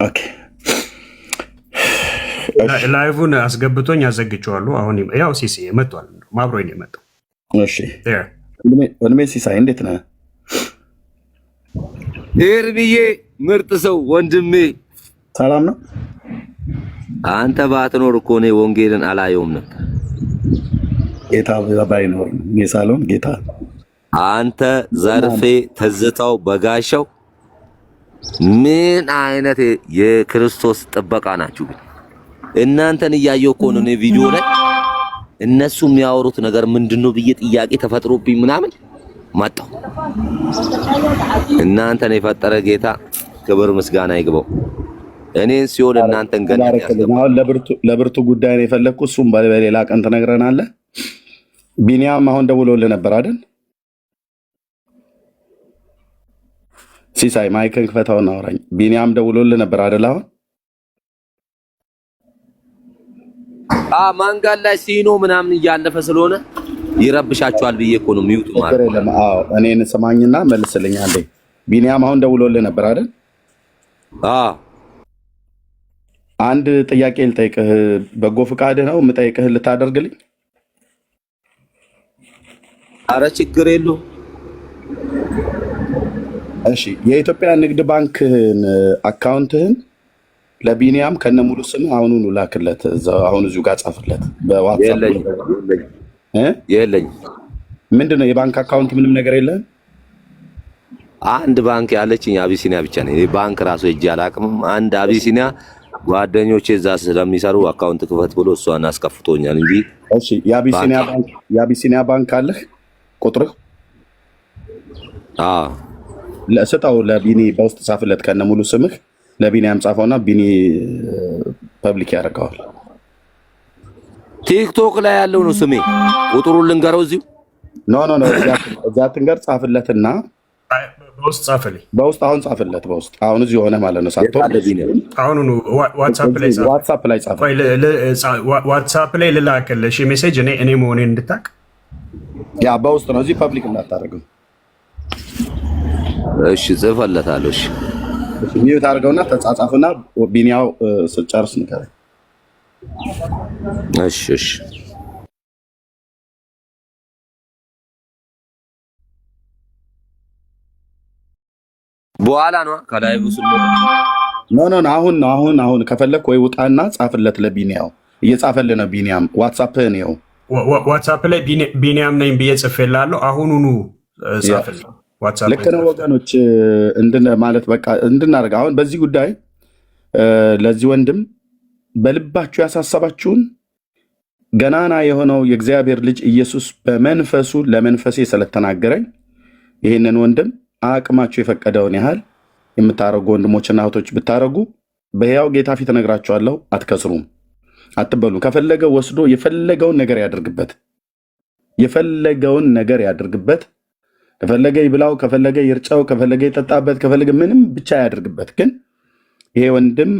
ኦኬ ላይቭን አስገብቶኝ አዘግቼዋለሁ። አሁን ያው ሲሲ መጥቷል፣ ማብሮኝ ነው የመጣው። እሺ ወንድሜ ሲሳይ እንዴት ነህ? ኤርሚዬ ምርጥ ሰው ወንድሜ ሰላም ነው። አንተ ባትኖር እኮ እኔ ወንጌልን አላየውም ነበር። ጌታ ባይኖር የሳሎን ጌታ አንተ ዘርፌ ትዝታው በጋሻው ምን አይነት የክርስቶስ ጥበቃ ናችሁ? እናንተን እያየሁ እኮ ነው እኔ ቪዲዮ ላይ እነሱ የሚያወሩት ነገር ምንድነው ብዬ ጥያቄ ተፈጥሮብኝ ምናምን መጣሁ። እናንተን የፈጠረ ጌታ ክብር ምስጋና ይግባው። እኔን ሲሆን እናንተን ገነት ያስገባው። ለብርቱ ጉዳይ ነው የፈለግኩት። እሱም በሌላ ቀን ትነግረናለህ። ቢኒያም አሁን ደውሎልህ ነበር አይደል? ሲሳይ ማይክን ክፈታውና አውራኝ። ቢኒያም ደውሎልህ ነበር አይደል? አሁን መንገድ ላይ ሲኖ ምናምን እያለፈ ስለሆነ ይረብሻችኋል ብዬ እኮ ነው ሚውት ማለት ነው። አዎ እኔን ስማኝና መልስልኝ አንዴ። ቢኒያም አሁን ደውሎልህ ነበር አይደል? አንድ ጥያቄ ልጠይቅህ። በጎ ፍቃድህ ነው የምጠይቅህ ልታደርግልኝ? አረ ችግር የለውም። እሺ የኢትዮጵያ ንግድ ባንክህን አካውንትህን ለቢኒያም ከነሙሉ ስም አሁኑኑ ላክለት። አሁን እዚሁ ጋር ጻፍለት በዋትስአፕ። የለኝ። ምንድነው የባንክ አካውንት? ምንም ነገር የለም። አንድ ባንክ ያለችኝ አቢሲኒያ ብቻ ነው። ባንክ ራሱ ሄጄ አላውቅም። አንድ አቢሲኒያ ጓደኞቼ እዛ ስለሚሰሩ አካውንት ክፈት ብሎ እሷን አስከፍቶኛል እንጂ። እሺ የአቢሲኒያ ባንክ አለህ ቁጥርህ? ስጠው ለቢኒ በውስጥ ጻፍለት ከነሙሉ ስምህ። ለቢኒያም ጻፈውና ቢኒ ፐብሊክ ያደርገዋል። ቲክቶክ ላይ ያለው ነው ስሜ። ቁጥሩን ልንገረው እዚሁ? ኖ እዛ ትንገር። ጻፍለትና በውስጥ ጻፍልኝ። በውስጥ አሁን ጻፍለት። በውስጥ አሁን እዚሁ ሆነ ማለት ነው። አሁን ዋትስአፕ ላይ ጻፍ። ዋትስአፕ ላይ ልላክልህ እሺ ሜሴጅ እኔ መሆኔን እንድታቅ። ያ በውስጥ ነው፣ እዚህ ፐብሊክ እንዳታደርገው። እሺ ጽፈለታለሁ። እሺ ሚዩት አድርገውና ተጻጻፍና ቢኒያው ስጨርስ ንገረኝ። እሺ በኋላ ነው ከላይ ብዙ ኖ አሁን ከፈለክ ወይ ውጣና ጻፍለት ለቢኒያው። እየጻፈልህ ነው ቢኒያም። ዋትስአፕህን ይኸው። ዋትስአፕ ላይ ቢኒያም ነኝ ብዬ ጽፌልሃለሁ። አሁኑኑ ጻፍልኝ። ልክ ነው ወገኖች፣ ማለት በቃ እንድናደርግ አሁን በዚህ ጉዳይ ለዚህ ወንድም በልባችሁ ያሳሰባችሁን ገናና የሆነው የእግዚአብሔር ልጅ ኢየሱስ በመንፈሱ ለመንፈሴ ስለተናገረኝ ይህንን ወንድም አቅማችሁ የፈቀደውን ያህል የምታደርጉ ወንድሞችና እህቶች ብታደርጉ በሕያው ጌታ ፊት እነግራችኋለሁ፣ አትከስሩም፣ አትበሉም። ከፈለገ ወስዶ የፈለገውን ነገር ያድርግበት፣ ከፈለገ ይብላው፣ ከፈለገ ይርጨው፣ ከፈለገ ይጠጣበት፣ ከፈለገ ምንም ብቻ ያድርግበት። ግን ይሄ ወንድም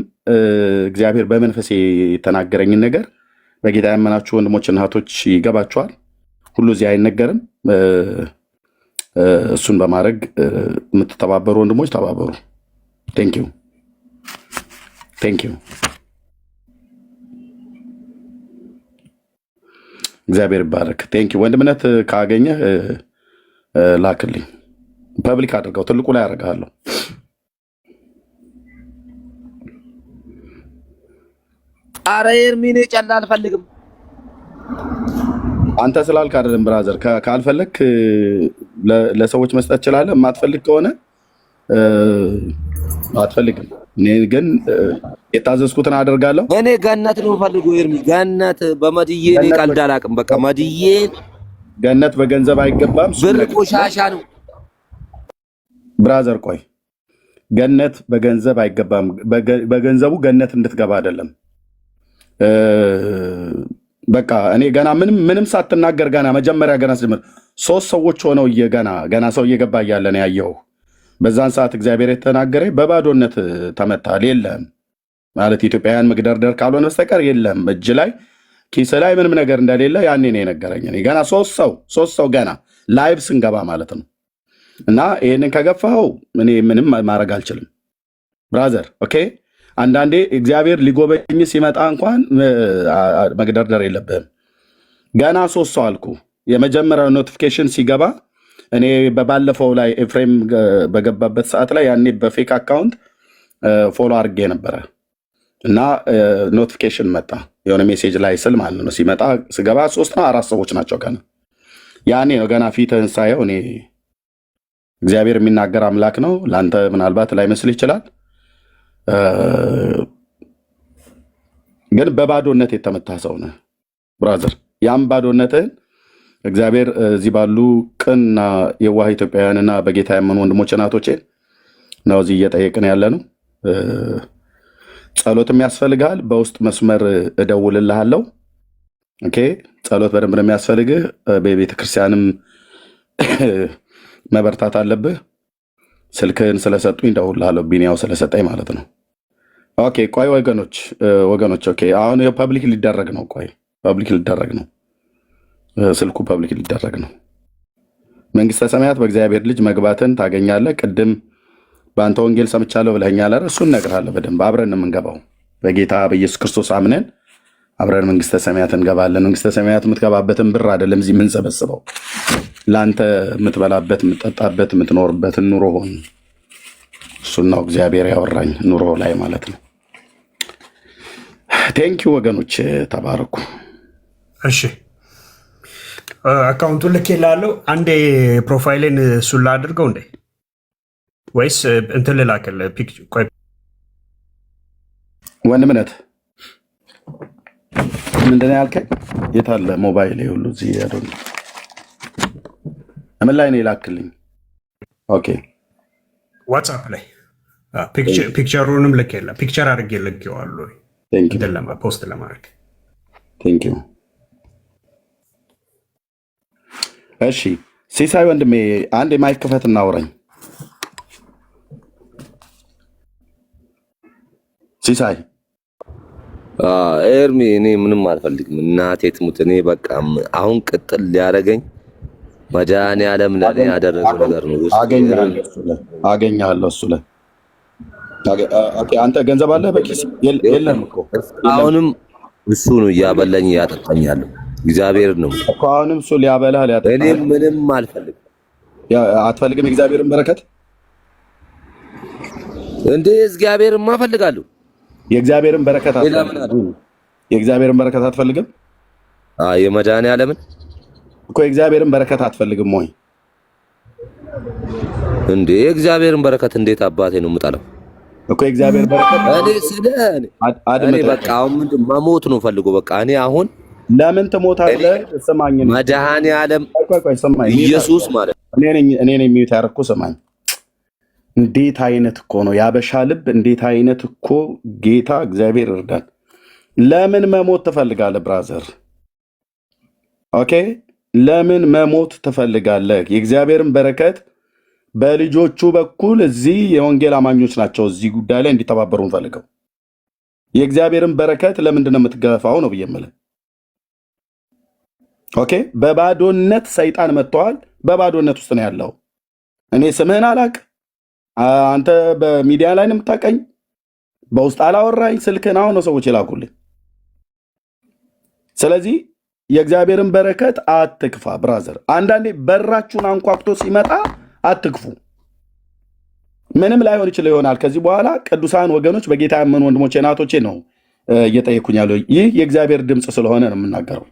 እግዚአብሔር በመንፈሴ የተናገረኝን ነገር በጌታ ያመናችሁ ወንድሞችና እህቶች ይገባችኋል። ሁሉ እዚህ አይነገርም። እሱን በማድረግ የምትተባበሩ ወንድሞች ተባበሩ። ቴንኪው እግዚአብሔር ይባረክ። ቴንኪው ወንድምነት ካገኘህ ላክልኝ፣ ፐብሊክ አድርገው፣ ትልቁ ላይ አደርግሃለሁ። አረ ኤርሚኔ ጨላ አልፈልግም። አንተ ስላልክ አይደለም ብራዘር። ካልፈለክ ለሰዎች መስጠት ትችላለህ። የማትፈልግ ከሆነ አትፈልግም። እኔ ግን የታዘዝኩትን አደርጋለሁ። እኔ ገነት ነው ፈልገው ኤርሚ፣ ገነት በመድዬ እኔ ቀልድ አላውቅም። በቃ መድዬ ገነት በገንዘብ አይገባም። ብር ቆሻሻ ነው ብራዘር። ቆይ ገነት በገንዘብ አይገባም። በገንዘቡ ገነት እንድትገባ አይደለም። በቃ እኔ ገና ምንም ሳትናገር ገና መጀመሪያ ገና ስጀምር 3 ሰዎች ሆነው ገና ሰው እየገባ እያለ ነው ያየው። በዛን ሰዓት እግዚአብሔር የተናገረ በባዶነት ተመታል። የለም ማለት ኢትዮጵያውያን መግደርደር ካልሆነ በስተቀር የለም። እጅ ላይ ኪስ ላይ ምንም ነገር እንደሌለ ያኔ ነው የነገረኝ። እኔ ገና 3 ሰው ገና ላይቭ ስንገባ ማለት ነው። እና ይህንን ከገፋኸው እኔ ምንም ማድረግ አልችልም ብራዘር። ኦኬ አንዳንዴ እግዚአብሔር ሊጎበኝ ሲመጣ እንኳን መግደርደር የለብህም። ገና 3 ሰው አልኩ። የመጀመሪያው ኖቲፊኬሽን ሲገባ እኔ በባለፈው ላይ ኤፍሬም በገባበት ሰዓት ላይ ያኔ በፌክ አካውንት ፎሎ አድርጌ ነበረ እና ኖቲፊኬሽን መጣ የሆነ ሜሴጅ ላይ ስል ማለት ነው። ሲመጣ ስገባ 3 ነው 4 ሰዎች ናቸው። ገና ያኔ ነው ገና ፊትህን ሳየው እኔ እግዚአብሔር የሚናገር አምላክ ነው። ለአንተ ምናልባት ላይመስል ይችላል፣ ግን በባዶነት የተመታ ሰው ነህ ብራዘር። ያም ባዶነትህን እግዚአብሔር እዚህ ባሉ ቅንና የዋህ ኢትዮጵያውያንና በጌታ ያመኑ ወንድሞች እናቶቼ ነው እዚህ እየጠየቅን ያለ ነው። ጸሎትም ያስፈልግሃል። በውስጥ መስመር እደውልልሃለሁ። ኦኬ ጸሎት በደንብ ነው የሚያስፈልግህ። በቤተ ክርስቲያንም መበርታት አለብህ። ስልክህን ስለሰጡኝ እደውልልሃለሁ፣ ቢኒያው ስለሰጠኝ ማለት ነው። ኦኬ ቆይ ወገኖች ኦኬ አሁን ፐብሊክ ሊደረግ ነው። ቆይ ፐብሊክ ሊደረግ ነው። ስልኩ ፐብሊክ ሊደረግ ነው። መንግስተ ሰማያት በእግዚአብሔር ልጅ መግባትን ታገኛለህ። ቅድም በአንተ ወንጌል ሰምቻለሁ ብለኸኛል አይደል? እሱን እነግርሃለሁ በደንብ። አብረን ነው የምንገባው። በጌታ በኢየሱስ ክርስቶስ አምነን አብረን መንግስተ ሰማያት እንገባለን። መንግስተ ሰማያት የምትገባበትን ብር አይደለም እዚህ የምንሰበስበው፣ ለአንተ የምትበላበት፣ የምትጠጣበት፣ የምትኖርበትን ኑሮ ሆን እሱን ነው እግዚአብሔር ያወራኝ ኑሮ ላይ ማለት ነው። ቴንኪው ወገኖች ተባረኩ። እሺ አካውንቱን ልኬልሃለሁ። አንዴ ፕሮፋይሌን እሱን ላድርገው እንዴ ወይስ እንትን ልላክልህ? ቆይ ወንድምነት ምንድን ነው ያልከኝ? የት አለ ሞባይል? ሁሉ እዚህ ያደው ምን ላይ ነው የላክልኝ? ኦኬ ዋትስአፕ ላይ ፒክቸሩንም ልኬልህ ፒክቸር አድርጌ ልኬዋለሁ ፖስት ለማድረግ። ቴንክ ዩ። እሺ ሲሳይ ወንድሜ አንድ የማይክ ክፈት እናውራኝ። ሲሳይ ኤርሚ እኔ ምንም አልፈልግም፣ እናቴ ትሙት። እኔ በቃ አሁን ቅጥል ሊያደርገኝ መድኃኒዓለም ለኔ ያደረገው ነገር ነው። አገኛለሁ እሱ ላይ አንተ ገንዘብ አለ በኪስ የለም እኮ አሁንም እሱ ነው እያበላኝ እያጠጣኝ ያለው እግዚአብሔር ነው እኮ። አሁንም እሱ ሊያበላህ ሊያጠጣህ። እኔ ምንም አልፈልግም። አትፈልግም የእግዚአብሔርን በረከት? እንዴ እግዚአብሔርማ እፈልጋለሁ። የእግዚአብሔርን በረከት አትፈልግም? የእግዚአብሔርን በረከት አትፈልግም? የመድኃኒዓለምን እኮ የእግዚአብሔርን በረከት አትፈልግም ወይ? እንዴ የእግዚአብሔርን በረከት እንዴት አባቴ ነው የምጠላው እኮ የእግዚአብሔር በረከት። እኔ በቃ አሁን ምንድን መሞት ነው ፈልጎ በቃ እኔ አሁን ለምን ትሞታለህ? ስማኝ፣ መድኃኒዓለም ቆይ ስማኝ፣ ኢየሱስ ማለት እኔ ነኝ የሚዩት ያደረኩ። ስማኝ፣ እንዴት አይነት እኮ ነው ያበሻ ልብ! እንዴት አይነት እኮ ጌታ እግዚአብሔር እርዳን። ለምን መሞት ትፈልጋለህ ብራዘር? ኦኬ ለምን መሞት ትፈልጋለህ? የእግዚአብሔርን በረከት በልጆቹ በኩል እዚህ የወንጌል አማኞች ናቸው እዚህ ጉዳይ ላይ እንዲተባበሩ እንፈልገው። የእግዚአብሔርን በረከት ለምንድን ነው የምትገፋው ነው ብዬ የምልህ። ኦኬ በባዶነት ሰይጣን መጥተዋል። በባዶነት ውስጥ ነው ያለው። እኔ ስምህን አላቅ፣ አንተ በሚዲያ ላይ ነው የምታቀኝ፣ በውስጥ አላወራኝ፣ ስልክህን አሁን ነው ሰዎች የላኩልኝ። ስለዚህ የእግዚአብሔርን በረከት አትክፋ ብራዘር። አንዳንዴ በራችሁን አንኳኩቶ ሲመጣ አትክፉ። ምንም ላይሆን ይችል ይሆናል። ከዚህ በኋላ ቅዱሳን ወገኖች በጌታ ያመኑ ወንድሞቼ እናቶቼ ነው እየጠየኩኝ ያለው። ይህ የእግዚአብሔር ድምፅ ስለሆነ ነው የምናገረው።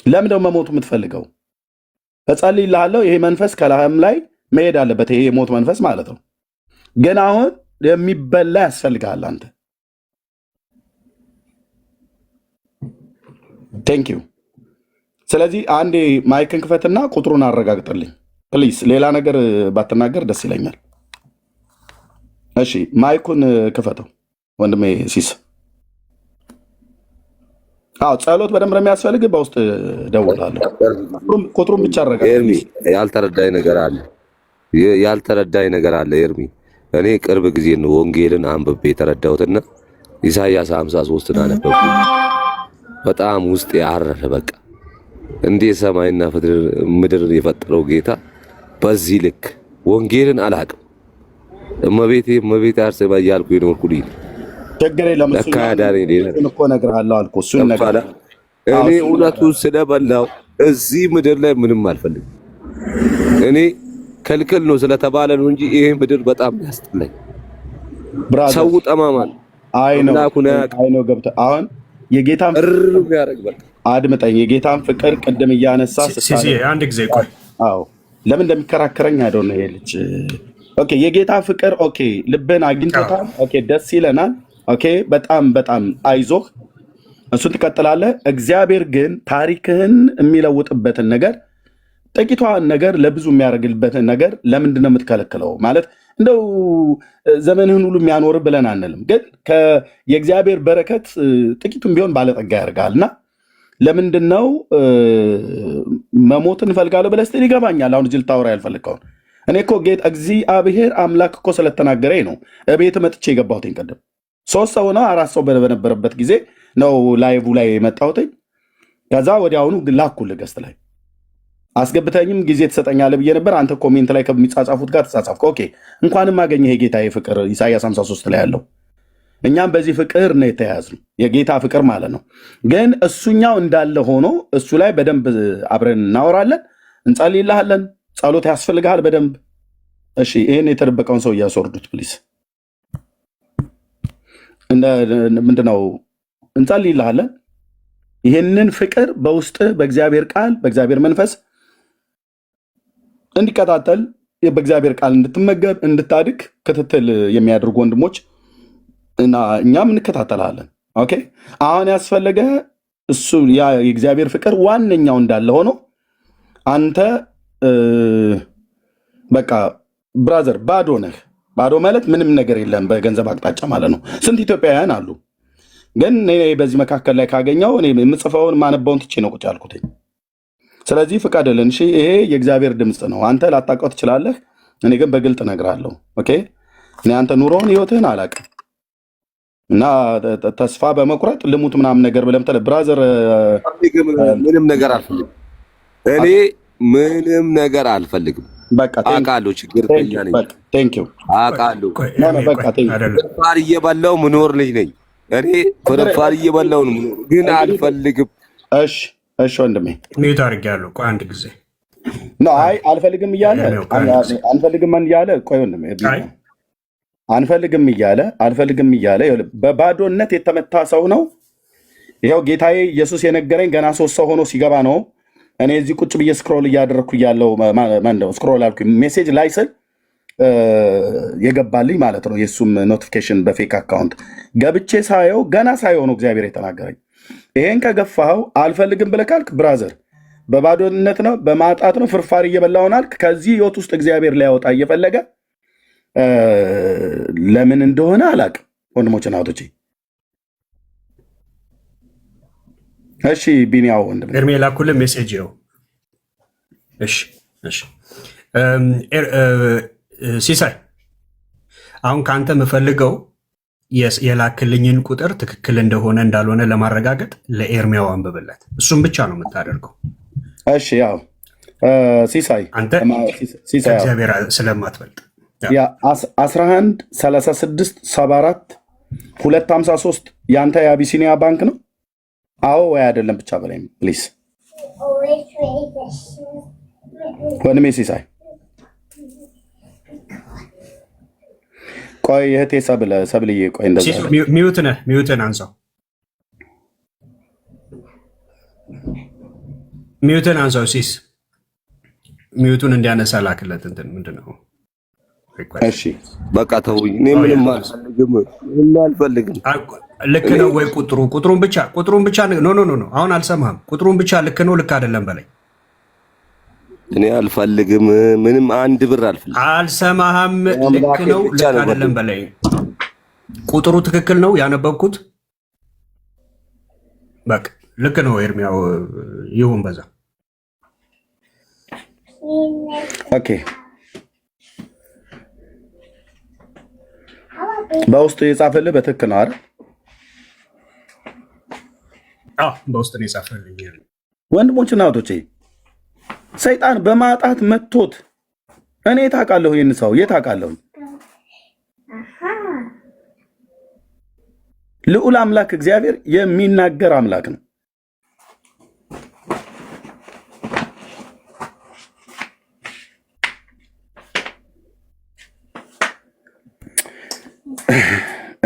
ለምን ደግሞ መሞቱ የምትፈልገው? እጸልይልሃለሁ። ይሄ መንፈስ ከላህም ላይ መሄድ አለበት። ይሄ የሞት መንፈስ ማለት ነው። ግን አሁን የሚበላ ያስፈልግሃል አንተ። ቴንክ ዩ። ስለዚህ አንዴ ማይክን ክፈትና ቁጥሩን አረጋግጥልኝ ፕሊስ። ሌላ ነገር ባትናገር ደስ ይለኛል። እሺ ማይኩን ክፈተው ወንድሜ ሲስ። አዎ ጸሎት በደንብ ነው የሚያስፈልግ። በውስጥ ደውላለሁ። ቁጥሩን ብቻ አረጋግጥ። ኤርሚ ያልተረዳኝ ነገር አለ ኤርሚ። እኔ ቅርብ ጊዜ ነው ወንጌልን አንብቤ የተረዳሁትና ኢሳይያስ 53 አነበብኩ። በጣም ውስጥ ያረረ በቃ እንደ ሰማይና ምድር የፈጠረው ጌታ በዚህ ልክ ወንጌልን አላቅም እመቤቴ አርሴማ እያልኩ የኖርኩልኝ ችግር የለም። እሱን እኮ እነግርሃለሁ አልኩህ። እሱን ነገር እኔ እውነቱን ስለበላው እዚህ ምድር ላይ ምንም አልፈልግም። እኔ ከልክል ነው ስለተባለ ነው እንጂ ይሄ ምድር በጣም ያስጠላኝ። ሰው ጠማማል። አይ ነው ገብተህ አሁን የጌታን ያረግ በቃ አድምጠኝ። የጌታን ፍቅር ቅድም እያነሳ አንድ ጊዜ ቆይ። አዎ ለምን እንደሚከራከረኝ አይደው ነው ይሄ ልጅ። ኦኬ የጌታ ፍቅር ኦኬ ልብን አግኝቶታል። ኦኬ ደስ ይለናል። ኦኬ በጣም አይዞህ፣ እሱን ትቀጥላለህ። እግዚአብሔር ግን ታሪክህን የሚለውጥበትን ነገር ጥቂቷን ነገር ለብዙ የሚያደርግበትን ነገር ለምንድን ነው የምትከለክለው? ማለት እንደው ዘመንህን ሁሉ የሚያኖር ብለን አንልም፣ ግን የእግዚአብሔር በረከት ጥቂቱም ቢሆን ባለጠጋ ያደርጋል። እና ለምንድን ነው መሞትን እንፈልጋለሁ ብለህ ስትል ይገባኛል። አሁን እጅ ልታወራ ያልፈልግከውን እኔ እኮ ጌታ እግዚአብሔር አምላክ እኮ ስለተናገረኝ ነው እቤት መጥቼ የገባሁትኝ። ቀደም 3 ሰው ነው 4 ሰው በነበረበት ጊዜ ነው ላይቭ ላይ የመጣሁትኝ። ከዛ ወዲያውኑ ላኩልህ ገስት ላይ አስገብተኝም ጊዜ ትሰጠኛለህ ብዬ ነበር። አንተ ኮሜንት ላይ ከሚጻጻፉት ጋር ተጻጻፍክ። ኦኬ እንኳንም አገኘህ የጌታ ፍቅር ኢሳይያስ 53 ላይ ያለው። እኛም በዚህ ፍቅር ነው የተያዝነው፣ የጌታ ፍቅር ማለት ነው። ግን እሱኛው እንዳለ ሆኖ እሱ ላይ በደንብ አብረን እናወራለን፣ እንጸልይልሃለን። ጸሎት ያስፈልግሃል በደንብ እሺ። ይህን የተደበቀውን ሰው እያስወርዱት ፕሊስ። ምንድነው እንጸልይልሃለን። ይህንን ፍቅር በውስጥ በእግዚአብሔር ቃል በእግዚአብሔር መንፈስ እንዲቀጣጠል በእግዚአብሔር ቃል እንድትመገብ እንድታድግ ክትትል የሚያደርጉ ወንድሞች እና እኛም እንከታተላለን። ኦኬ አሁን ያስፈለገ እሱ የእግዚአብሔር ፍቅር ዋነኛው እንዳለ ሆኖ አንተ በቃ ብራዘር ባዶ ነህ። ባዶ ማለት ምንም ነገር የለም በገንዘብ አቅጣጫ ማለት ነው። ስንት ኢትዮጵያውያን አሉ። ግን በዚህ መካከል ላይ ካገኘው እኔ የምጽፈውን ማነባውን ትቼ ነው ቁጭ ያልኩትኝ። ስለዚህ ፍቀድልን እሺ። ይሄ የእግዚአብሔር ድምፅ ነው። አንተ ላታውቀው ትችላለህ፣ እኔ ግን በግልጥ እነግርሃለሁ። ኦኬ እኔ አንተ ኑሮውን ህይወትህን አላውቅም እና ተስፋ በመቁረጥ ልሙት ምናምን ነገር ብለህ ምትል ብራዘር፣ ምንም ነገር አልፈልግም እኔ ምንም ነገር አልፈልግም። በቃ አውቃለሁ፣ ችግርተኛ ነኝ። ቴንኪው አውቃለሁ። ፍርፋር እየበላሁ ምኖር ልጅ ነኝ እኔ። ፍርፋር እየበላሁ ነው ምኖር፣ ግን አልፈልግም። እሺ ወንድሜ ሚዩት አድርጌያለሁ። ቆይ አንድ ጊዜ አይ አልፈልግም እያለ ቆይ ወንድሜ አልፈልግም እያለ በባዶነት የተመታ ሰው ነው። ይኸው ጌታዬ ኢየሱስ የነገረኝ ገና 3 ሰው ሆኖ ሲገባ ነው። እኔ እዚህ ቁጭ ብዬ ስክሮል እያደረግኩ እያለው ስክሮል አልኩ ሜሴጅ ላይ ስል የገባልኝ ማለት ነው። የእሱም ኖቲፊኬሽን በፌክ አካውንት ገብቼ ሳየው ገና ሳየው ነው እግዚአብሔር የተናገረኝ። ይሄን ከገፋኸው አልፈልግም ብለህ ካልክ ብራዘር በባዶነት ነው በማጣት ነው ፍርፋሪ እየበላውን አልክ። ከዚህ ህይወት ውስጥ እግዚአብሔር ሊያወጣ እየፈለገ ለምን እንደሆነ አላቅም ወንድሞችና እህቶቼ። እሺ ቢኒያው ወንድም ኤርሜ ላኩልህ ሜሴጅ ነው። እሺ ሲሳይ አሁን ከአንተ የምፈልገው የላክልኝን ቁጥር ትክክል እንደሆነ እንዳልሆነ ለማረጋገጥ ለኤርሚያው አንብብለት። እሱም ብቻ ነው የምታደርገው። እሺ ያው ሲሳይ አንተ ከእግዚአብሔር ስለማትበልጥ 11 36 74 253 የአንተ የአቢሲኒያ ባንክ ነው? አዎ ወይ አይደለም ብቻ በላይ ፕሊዝ ወንድሜ ሲሳይ። ቆይ እህቴ ሰብልዬ ቆይ እንደዛ ሚዩትን አንሳው፣ ሚዩትን አንሳው። ሲስ ሚዩቱን እንዲያነሳ ላክለት። እንትን ምንድን ነው? እሺ በቃ ተውኝ። እኔ ምንም አልፈልግም። ልክ ነው ወይ? ቁጥሩን ብቻ ኖ አሁን አልሰማህም። ቁጥሩን ብቻ ልክ ነው ልክ አይደለም በላይ። እኔ አልፈልግም፣ ምንም አንድ ብር አልፈልግም። አልሰማህም። ልክ ነው ልክ አይደለም በላይ። ቁጥሩ ትክክል ነው ያነበብኩት። በቃ ልክ ነው ኤርሚያው። ይሁን በዛ። ኦኬ በውስጡ የጻፈልህ በትክክል ነው አይደል? በውስጥ ነው የጻፈልኝ። ወንድሞችና እህቶቼ ሰይጣን በማጣት መጥቶት እኔ ታውቃለሁ፣ ይህን ሰው የታውቃለሁ። ልዑል አምላክ እግዚአብሔር የሚናገር አምላክ ነው።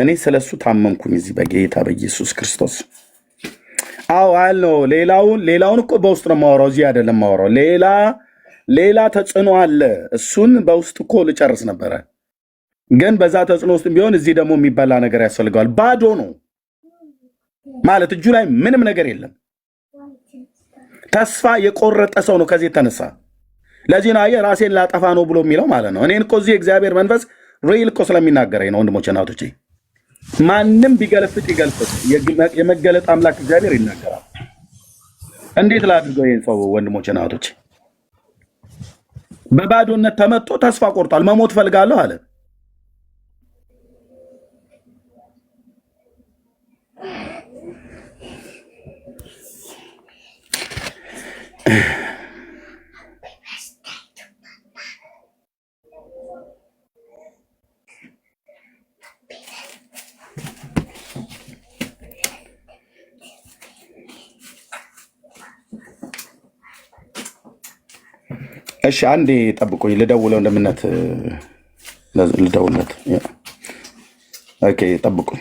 እኔ ስለሱ ታመምኩኝ እዚህ በጌታ በኢየሱስ ክርስቶስ። አዎ አለው። ሌላውን እኮ በውስጥ ነው የማወራው፣ እዚህ አይደለም የማወራው። ሌላ ተጽዕኖ አለ። እሱን በውስጥ እኮ ልጨርስ ነበረ፣ ግን በዛ ተጽዕኖ ውስጥ ቢሆን እዚህ ደግሞ የሚበላ ነገር ያስፈልገዋል። ባዶ ነው ማለት እጁ ላይ ምንም ነገር የለም። ተስፋ የቆረጠ ሰው ነው ከዚህ የተነሳ። ለዚህ ነው አየህ ራሴን ላጠፋ ነው ብሎ የሚለው ማለት ነው። እኔን እኮ እዚህ እግዚአብሔር መንፈስ ሪል እኮ ስለሚናገረኝ ነው ወንድሞቼ እና እህቶቼ። ማንም ቢገለፍጥ ይገልፍጥ፣ የመገለጥ አምላክ እግዚአብሔር ይናገራል። እንዴት ላድርገው ይሄን ሰው ወንድሞቼ እና እህቶቼ? በባዶነት ተመቶ ተስፋ ቆርጧል። መሞት ፈልጋለሁ አለ። እሺ አንዴ ጠብቁኝ፣ ልደውለው እንደምነት ልደውልለት። ኦኬ ጠብቁኝ።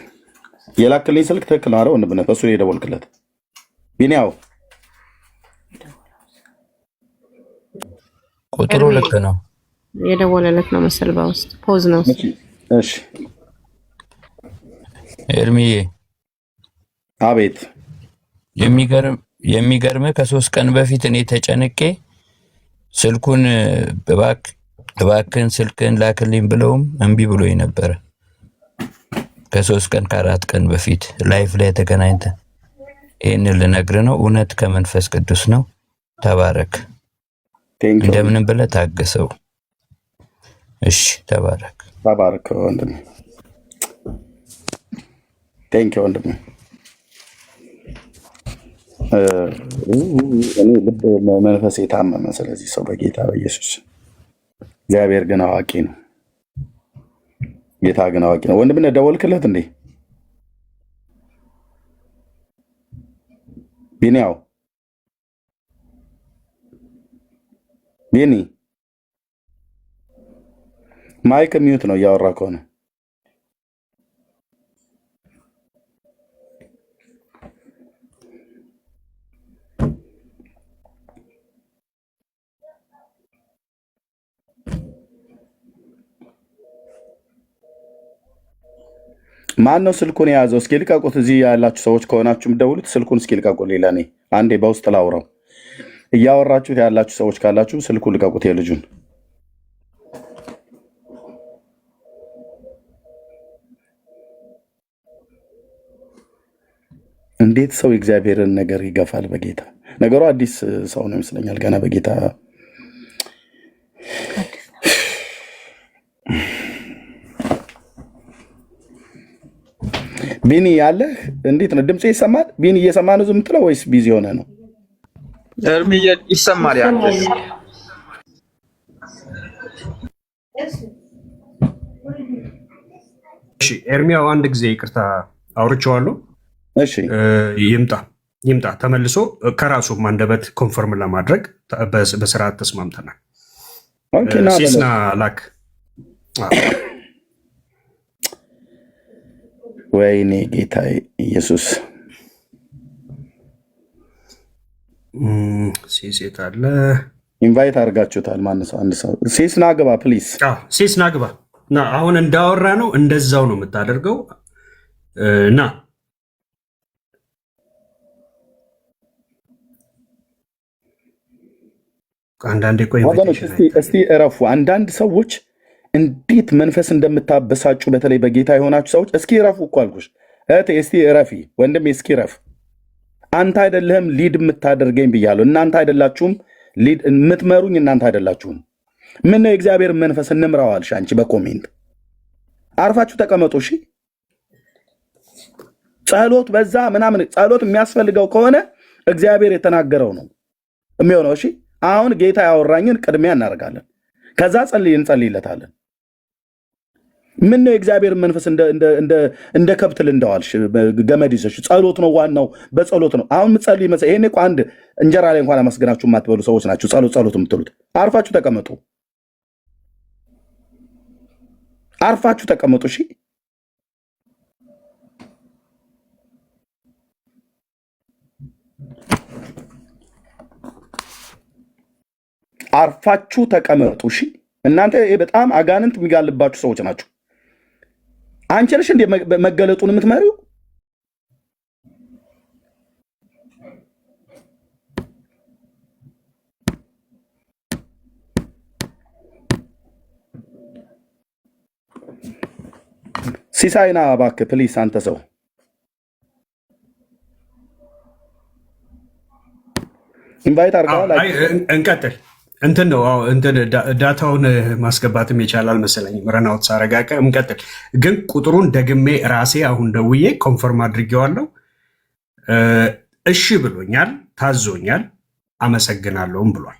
የላክልኝ ስልክ ትክክል ነው አይደል? ወንድምነት በሱ የደወልክለት ቢኒያው ቁጥሩ ልክ ነው። የደወለለት ነው መሰል በውስጥ ፖዝ ነው። እሺ ኤርሚዬ። አቤት። የሚገርም ከ3 ቀን በፊት እኔ ተጨንቄ ስልኩን እባክህን ስልክህን ላክልኝ ብለውም እምቢ ብሎኝ ነበረ። ከ3 ቀን ከ4 ቀን በፊት ላይፍ ላይ ተገናኝተን ይህንን ልነግርህ ነው። እውነት ከመንፈስ ቅዱስ ነው። ተባረክ። እንደምንም ብለህ ታገሰው። እሺ ተባረክ። ተባረክ ወንድሜ። ቴንክ ዩ ወንድሜ። እኔ ልብ መንፈስ የታመመ ስለዚህ ሰው በጌታ በኢየሱስ። እግዚአብሔር ግን አዋቂ ነው። ጌታ ግን አዋቂ ነው። ወንድምነት ደወልክለት እንዴ ቢኒያው? ቢኒ ማይክ ሚዩት ነው እያወራ ከሆነ ማን ነው ስልኩን የያዘው? እስኪ ልቀቁት። እዚህ ያላችሁ ሰዎች ከሆናችሁም ደውሉት። ስልኩን እስኪ ልቀቁት። ሌላ እኔ አንዴ በውስጥ ላውራው። እያወራችሁት ያላችሁ ሰዎች ካላችሁ ስልኩን ልቀቁት። የልጁን እንዴት ሰው የእግዚአብሔርን ነገር ይገፋል? በጌታ ነገሩ አዲስ ሰው ነው ይመስለኛል። ገና በጌታ ቢኒ ያለህ እንዴት ነው? ድምጽ ይሰማል? ቢኒ እየሰማ ነው ዝም ትለው ወይስ ቢዚ ሆነ ነው? እርሚ ይሰማል። ያንተ እሺ ኤርሚያው አንድ ጊዜ ይቅርታ አውርቼዋለሁ። እሺ ይምጣ ተመልሶ ከራሱም አንደበት ኮንፈርም ለማድረግ በስርዓት ተስማምተናል። ሲስና ላክ። ወይኔ ጌታ ኢየሱስ። ሲሴት አለ ኢንቫይት አድርጋችሁታል። ማን ሰው አንድ ሰው ሲስ ናግባ ፕሊዝ። ሲስ ናግባ ና። አሁን እንዳወራ ነው እንደዛው ነው የምታደርገው። ና አንዳንዴ ቆይ እስቲ እረፉ። አንዳንድ ሰዎች እንዴት መንፈስ እንደምታበሳጩ በተለይ በጌታ የሆናችሁ ሰዎች እስኪ እረፉ እኮ አልኩሽ። እህቴ እስቲ እረፊ፣ ወንድሜ እስኪ እረፍ። አንተ አይደለህም ሊድ የምታደርገኝ ብያለሁ። እናንተ አይደላችሁም ሊድ የምትመሩኝ፣ እናንተ አይደላችሁም። ምን ነው የእግዚአብሔር መንፈስ እንምራው አልሽ አንቺ በኮሜንት። አርፋችሁ ተቀመጡ እሺ። ጸሎት በዛ ምናምን ጸሎት የሚያስፈልገው ከሆነ እግዚአብሔር የተናገረው ነው። የሚሆነው። እሺ አሁን ጌታ ያወራኝን ቅድሚያ እናደርጋለን። ከዛ እንጸልይለታለን። ምን ነው የእግዚአብሔር መንፈስ እንደ ከብት ልንደዋልሽ ገመድ ይዘሽ? ጸሎት ነው ዋናው፣ በጸሎት ነው። አሁን ምጸልይ መሰ ይሄኔ እኮ አንድ እንጀራ ላይ እንኳን አመስግናችሁ የማትበሉ ሰዎች ናችሁ ጸሎት የምትሉት። አርፋችሁ ተቀመጡ፣ አርፋችሁ ተቀመጡ። እሺ አርፋችሁ ተቀመጡ። እሺ እናንተ በጣም አጋንንት የሚጋልባችሁ ሰዎች ናችሁ። አንቺ ነሽ እንደ መገለጡን የምትመሪው? ሲሳይና እባክህ ፕሊስ፣ አንተ ሰው ኢንቫይት አድርገዋል። እንቀጥል። እንትን ነው እንትን ዳታውን ማስገባትም የቻላል መሰለኝም ረናውት ሳረጋቀ እንቀጥል። ግን ቁጥሩን ደግሜ ራሴ አሁን ደውዬ ኮንፈርም አድርጌዋለሁ። እሺ ብሎኛል፣ ታዞኛል፣ አመሰግናለሁም ብሏል።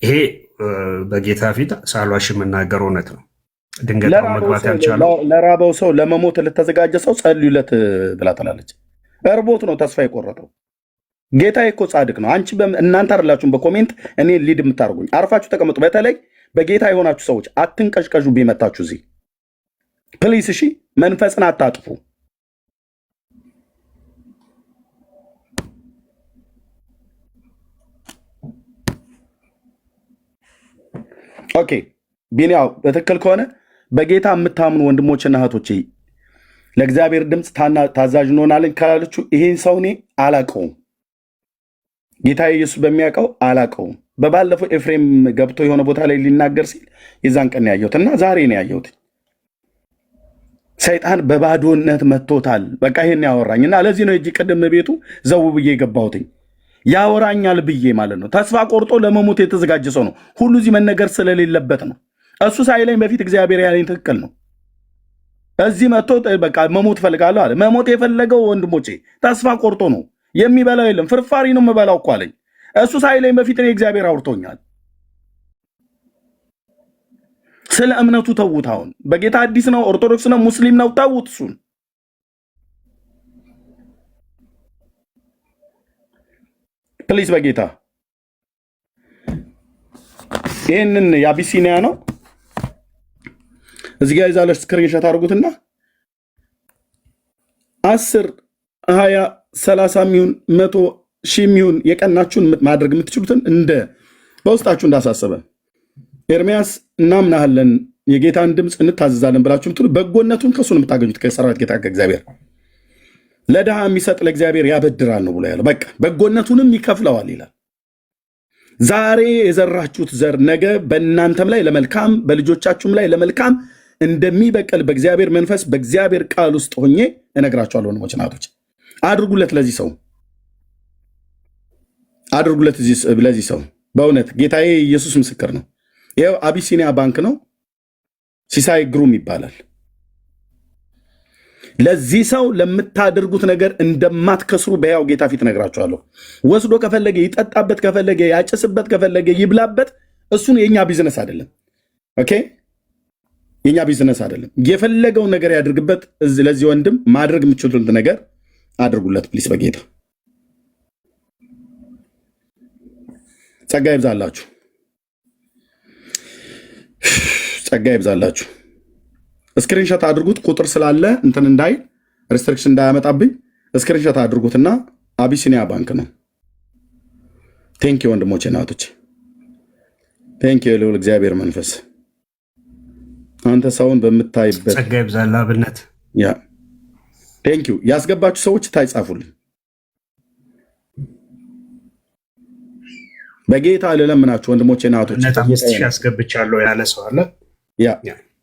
ይሄ በጌታ ፊት ሳሏሽ የምናገር እውነት ነው። ድንገት መግባት ያልቻለው ለራበው ሰው ለመሞት ልተዘጋጀ ሰው ጸልዩለት ብላ ትላለች። እርቦት ነው ተስፋ የቆረጠው። ጌታ እኮ ጻድቅ ነው። አንቺ እናንተ አይደላችሁም በኮሜንት እኔ ሊድ የምታደርጉኝ። አርፋችሁ ተቀመጡ። በተለይ በጌታ የሆናችሁ ሰዎች አትንቀዥቀዡ። ቢመታችሁ እዚህ ፕሊስ፣ እሺ መንፈስን አታጥፉ። ኦኬ ቢኒያው በትክክል ከሆነ በጌታ የምታምኑ ወንድሞችና እህቶቼ ለእግዚአብሔር ድምፅ ታዛዥ እንሆናለን ካላችሁ ይሄን ሰው እኔ አላቀውም። ጌታ ኢየሱስ በሚያውቀው አላቀውም። በባለፈው ኤፍሬም ገብቶ የሆነ ቦታ ላይ ሊናገር ሲል የዛን ቀን ያየሁት እና ዛሬ ነው ያየሁት። ሰይጣን በባዶነት መጥቶታል። በቃ ይሄን ያወራኝ እና ለዚህ ነው እጂ ቅድም ቤቱ ዘው ብዬ የገባሁትኝ ያወራኛል ብዬ ማለት ነው። ተስፋ ቆርጦ ለመሞት የተዘጋጀ ሰው ነው። ሁሉ እዚህ መነገር ስለሌለበት ነው። እሱ ሳይለኝ በፊት እግዚአብሔር ያለኝ ትክክል ነው። እዚህ መጥቶ በቃ መሞት ፈልጋለሁ አለ። መሞት የፈለገው ወንድሞቼ ተስፋ ቆርጦ ነው። የሚበላው የለም ፍርፋሪ ነው የምበላው እኮ አለኝ። እሱ ሳይለኝ በፊት እኔ እግዚአብሔር አውርቶኛል። ስለ እምነቱ ተዉት። አሁን በጌታ አዲስ ነው፣ ኦርቶዶክስ ነው፣ ሙስሊም ነው፣ ተዉት እሱን። ፕሊዝ በጌታ ይህንን የአቢሲኒያ ነው እዚህ ጋር ይዛለች። ስክሪንሾት አድርጉትና 10 20 30 ሚሆን 100 ሺህ ሚሆን የቀናችሁን ማድረግ የምትችሉትን እንደ በውስጣችሁ እንዳሳሰበ ኤርሚያስ እናምናለን የጌታን ድምፅ እንታዘዛለን ብላችሁ ምትሉ በጎነቱን ከሱ ነው የምታገኙት። ከሰራዊት ጌታ ከእግዚአብሔር ለድሃ የሚሰጥ ለእግዚአብሔር ያበድራል ነው ብሎ ያለው። በቃ በጎነቱንም ይከፍለዋል ይላል። ዛሬ የዘራችሁት ዘር ነገ በእናንተም ላይ ለመልካም በልጆቻችሁም ላይ ለመልካም እንደሚበቅል በእግዚአብሔር መንፈስ በእግዚአብሔር ቃል ውስጥ ሆኜ እነግራችኋለሁ። ወንድሞች እናቶች አድርጉለት፣ ለዚህ ሰው አድርጉለት፣ ለዚህ ሰው በእውነት ጌታዬ ኢየሱስ ምስክር ነው። ይኸው አቢሲኒያ ባንክ ነው፣ ሲሳይ ግሩም ይባላል። ለዚህ ሰው ለምታደርጉት ነገር እንደማትከስሩ በያው ጌታ ፊት እነግራችኋለሁ። ወስዶ ከፈለገ ይጠጣበት፣ ከፈለገ ያጭስበት፣ ከፈለገ ይብላበት። እሱን የኛ ቢዝነስ አይደለም። ኦኬ የኛ ቢዝነስ አይደለም። የፈለገውን ነገር ያድርግበት። ለዚህ ወንድም ማድረግ የምትችሉት ነገር አድርጉለት ፕሊስ። በጌታ ጸጋ ይብዛላችሁ፣ ጸጋ ይብዛላችሁ። ስክሪንሾት አድርጉት። ቁጥር ስላለ እንትን እንዳይ ሪስትሪክሽን እንዳያመጣብኝ ስክሪንሾት አድርጉትና አቢሲኒያ ባንክ ነው። ቴንክ ዩ ወንድሞቼ እናቶች፣ ቴንክ ዩ ልዑል እግዚአብሔር መንፈስ አንተ ሰውን በምታይበት ጸጋ ይብዛላ ብነት ያ ቴንክ ዩ። ያስገባችሁ ሰዎች ታይጻፉልኝ በጌታ ልለምናችሁ ወንድሞቼ እናቶች። ያስገብቻለሁ ያለ ሰው አለ። ያ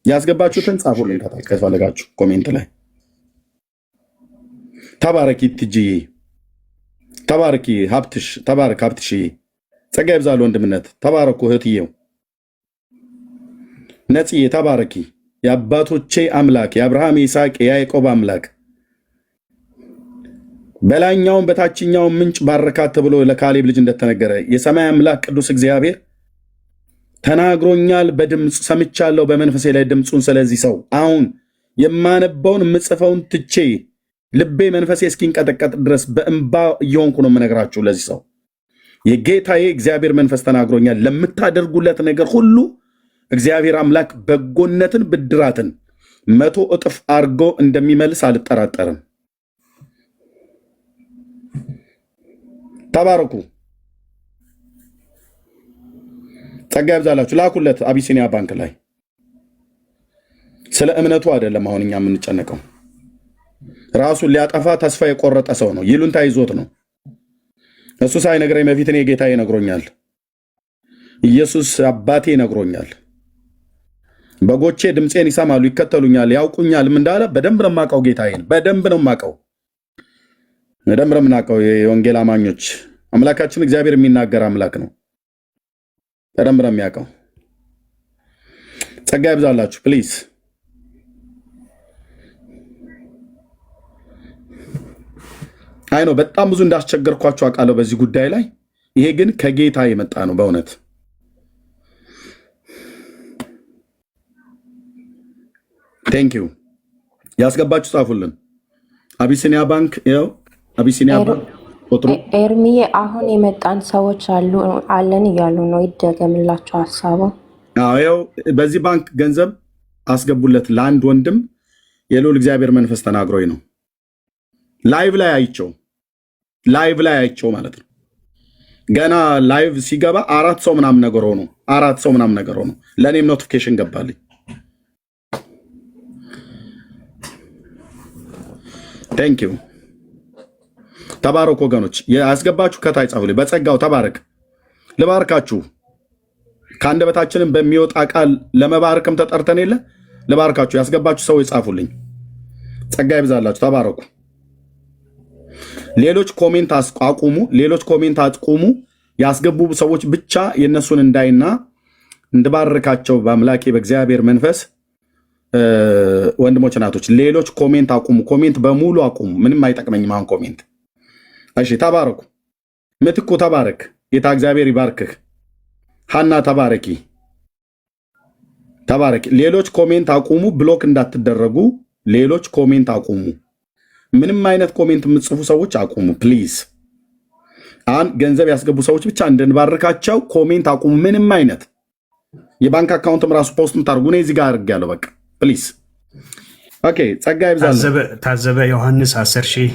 ያስገባችሁትን ጻፉልኝ ከታች ከፈለጋችሁ ኮሜንት ላይ። ተባረኪ ትጂዬ፣ ተባረኪ ሀብትሽ፣ ተባረክ ሀብትሽ። ጸጋ ይብዛል ወንድምነት። ተባረኩ እህትዬው ነጽዬ፣ ተባረኪ። የአባቶቼ አምላክ የአብርሃም የይስሐቅ የያዕቆብ አምላክ በላይኛውም በታችኛውም ምንጭ ባረካት ተብሎ ለካሌብ ልጅ እንደተነገረ የሰማይ አምላክ ቅዱስ እግዚአብሔር ተናግሮኛል፣ በድምፅ ሰምቻለሁ በመንፈሴ ላይ ድምፁን። ስለዚህ ሰው አሁን የማነበውን የምጽፈውን ትቼ ልቤ መንፈሴ እስኪንቀጠቀጥ ድረስ በእንባ እየሆንኩ ነው የምነግራችሁ። ለዚህ ሰው የጌታዬ እግዚአብሔር መንፈስ ተናግሮኛል። ለምታደርጉለት ነገር ሁሉ እግዚአብሔር አምላክ በጎነትን ብድራትን 100 እጥፍ አድርጎ እንደሚመልስ አልጠራጠርም። ተባረኩ። ጸጋ ይብዛላችሁ። ላኩለት አቢሲኒያ ባንክ ላይ። ስለ እምነቱ አይደለም አሁን እኛ የምንጨነቀው። ራሱን ሊያጠፋ ተስፋ የቆረጠ ሰው ነው። ይሉንታ ይዞት ነው። እሱ ሳይነግረኝ በፊት እኔ ጌታዬ ነግሮኛል። ኢየሱስ አባቴ ነግሮኛል። በጎቼ ድምፄን ይሰማሉ፣ ይከተሉኛል፣ ያውቁኛል። ምን እንዳለ በደንብ ነው የማውቀው። ጌታዬን በደንብ ነው የማውቀው። በደንብ ነው የምናውቀው። የወንጌል አማኞች አምላካችን እግዚአብሔር የሚናገር አምላክ ነው። በደንብ ነው የሚያውቀው። ጸጋ ይብዛላችሁ ፕሊዝ። አይ ነው በጣም ብዙ እንዳስቸገርኳችሁ አውቃለሁ በዚህ ጉዳይ ላይ። ይሄ ግን ከጌታ የመጣ ነው በእውነት። ቴንኪዩ። ያስገባችሁ ጻፉልን። አቢሲኒያ ባንክ ይኸው አቢሲኒያ ባንክ ቁጥሩ። ኤርሚዬ አሁን የመጣን ሰዎች አለን እያሉ ነው። ይደገምላቸው ሀሳቡ። ይኸው በዚህ ባንክ ገንዘብ አስገቡለት ለአንድ ወንድም። የልዑል እግዚአብሔር መንፈስ ተናግሮኝ ነው። ላይቭ ላይ አይቸው ማለት ነው። ገና ላይቭ ሲገባ 4 ሰው ምናምን ነገር ሆኖ ለእኔም ኖቲፊኬሽን ገባልኝ። ቴንክ ዩ። ተባረክ ወገኖች። ያስገባችሁ ከታይ ጻፉልኝ። በጸጋው ተባረክ። ልባርካችሁ። ከአንደበታችንም በሚወጣ ቃል ለመባረክም ተጠርተን የለ ልባርካችሁ። ያስገባችሁ ሰዎች ጻፉልኝ። ጸጋ ይብዛላችሁ። ተባረኩ። ሌሎች ኮሜንት አቁሙ። ያስገቡ ሰዎች ብቻ የነሱን እንዳይና እንድባርካቸው በአምላኬ በእግዚአብሔር መንፈስ። ወንድሞች እናቶች፣ ሌሎች ኮሜንት አቁሙ። ኮሜንት በሙሉ አቁሙ። ምንም አይጠቅመኝም አሁን ኮሜንት። እሺ ተባረኩ። ምትኩ ተባረክ። ጌታ እግዚአብሔር ይባርክህ። ሐና ተባረኪ። ሌሎች ኮሜንት አቁሙ። ብሎክ እንዳትደረጉ። ሌሎች ኮሜንት አቁሙ። ምንም አይነት ኮሜንት የምትጽፉ ሰዎች አቁሙ ፕሊዝ። አሁን ገንዘብ ያስገቡ ሰዎች ብቻ እንድንባርካቸው ኮሜንት አቁሙ። ምንም አይነት የባንክ አካውንትም ራሱ ፖስት ምታርጉ። እኔ እዚህ ጋር አድርጌያለሁ። በቃ ፕሊዝ። ኦኬ። ጸጋ ይብዛል። ታዘበ ዮሐንስ 10,000፣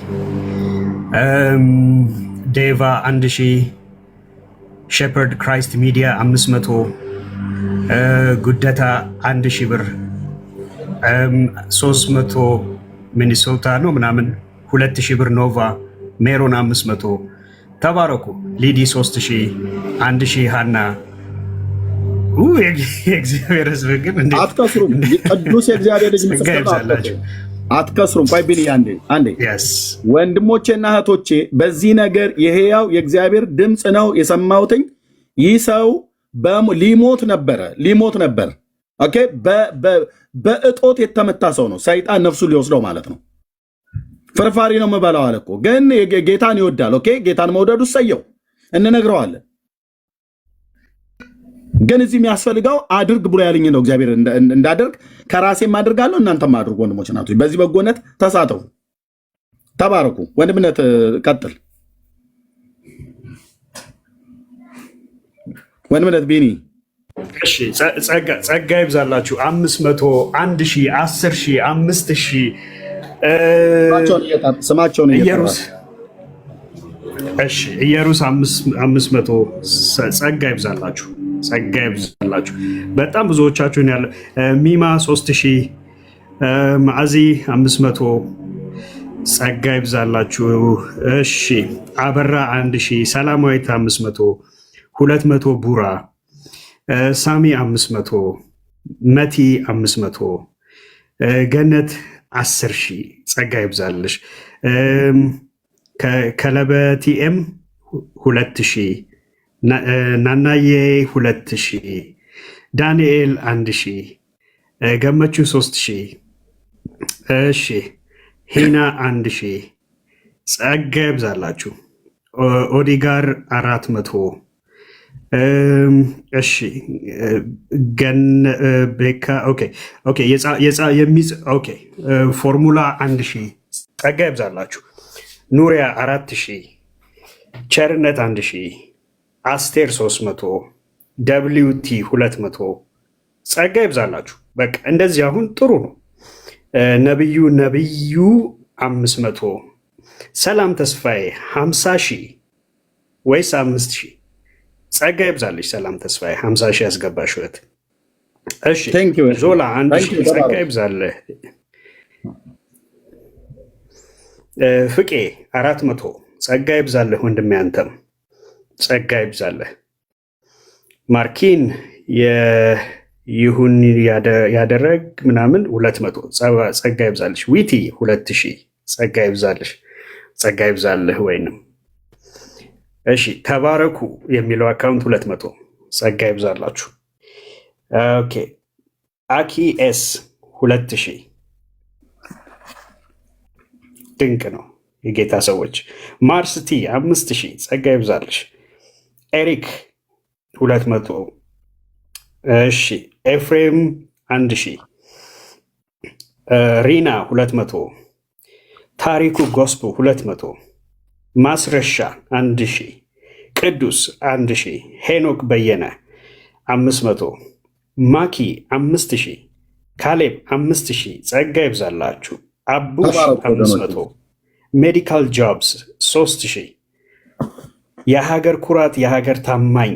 ዴቫ 1,000፣ ሼፐርድ ክራይስት ሚዲያ 500፣ ጉደታ 1,000 ብር፣ 300 ሚኒሶታ ነው ምናምን 2,000 ብር፣ ኖቫ ሜሮን 500። ተባረኩ። ሊዲ 3,000፣ 1,000 ሃና። የእግዚአብሔር ሕዝብ ግን አትከስሩም። ቅዱስ የእግዚአብሔር ልጅ ምስክር አትከስሩም። ቆይ ቢል አንዴ ወንድሞቼና እህቶቼ፣ በዚህ ነገር የሕያው የእግዚአብሔር ድምፅ ነው የሰማሁትኝ። ይህ ሰው ሊሞት ነበር። ኦኬ። በእጦት የተመታ ሰው ነው። ሰይጣን ነፍሱ ሊወስደው ማለት ነው። ፍርፋሪ ነው የምበላው አለ እኮ። ግን ጌታን ይወዳል። ኦኬ። ጌታን መውደዱ ሰየው እንነግረዋለን። ግን እዚህ የሚያስፈልገው አድርግ ብሎ ያለኝ ነው እግዚአብሔር እንዳደርግ። ከራሴም አድርጋለሁ፣ እናንተም አድርጉ። ወንድሞች ናቶች፣ በዚህ በጎነት ተሳተፉ። ተባረኩ። ወንድምነት ቀጥል። ወንድምነት ቢኒ እሺ። ጸጋ ይብዛላችሁ። 500፣ 1,000፣ 10,000፣ 5,000 ስማቸውን ኢየሩስ። እሺ ኢየሩስ 500። ጸጋ ይብዛላችሁ። በጣም ብዙዎቻችሁን ያለ ሚማ 3,000፣ ማዕዚ 500። ጸጋ ይብዛላችሁ። እሺ አበራ 1,000፣ ሰላማዊት 500፣ 200 ቡራ፣ ሳሚ 500፣ መቲ 500፣ ገነት 10,000። ጸጋ ይብዛልሽ። ከለበቲኤም 2,000፣ ናናዬ 2,000፣ ዳንኤል 1,000፣ ገመቹ 3,000። እሺ ሄና 1,000፣ ጸጋ ይብዛላችሁ። ኦዲጋር 400 እሺ ቤካ ኦኬ ፎርሙላ 1000 ጸጋ ይብዛላችሁ። ኑሪያ 4000 ቸርነት 1000 አስቴር 300 ደብሊውቲ 200 ጸጋ ይብዛላችሁ። በቃ እንደዚህ አሁን ጥሩ ነው። ነብዩ 500 ሰላም ተስፋዬ 50,000 ወይስ 5,000? ጸጋ ይብዛልሽ ሰላም ተስፋዬ 50,000 ያስገባሽ እህት። እሺ ዞላ 1,000 ጸጋ ይብዛልህ። ፍቄ 400 ጸጋ ይብዛልህ ወንድሜ፣ አንተም ጸጋ ይብዛልህ። ማርኪን ይሁን ያደረግ ምናምን 200 ጸጋ ይብዛልሽ። ዊቲ 2000 ጸጋ ይብዛልሽ፣ ጸጋ ይብዛልህ ወይንም እሺ። ተባረኩ የሚለው አካውንት 200 ጸጋ ይብዛላችሁ። ኦኬ አኪ ኤስ 2000 ድንቅ ነው የጌታ ሰዎች። ማርስቲ 5000 ጸጋ ይብዛልሽ። ኤሪክ 200 እሺ። ኤፍሬም 1000 ሪና 200 ታሪኩ ጎስፖ 200 ማስረሻ 1000 ቅዱስ 1000 ሄኖክ በየነ 500 ማኪ 5000 ካሌብ 5000 ጸጋ ይብዛላችሁ። አቡሽ 500 ሜዲካል ጆብስ 3000 የሀገር ኩራት የሀገር ታማኝ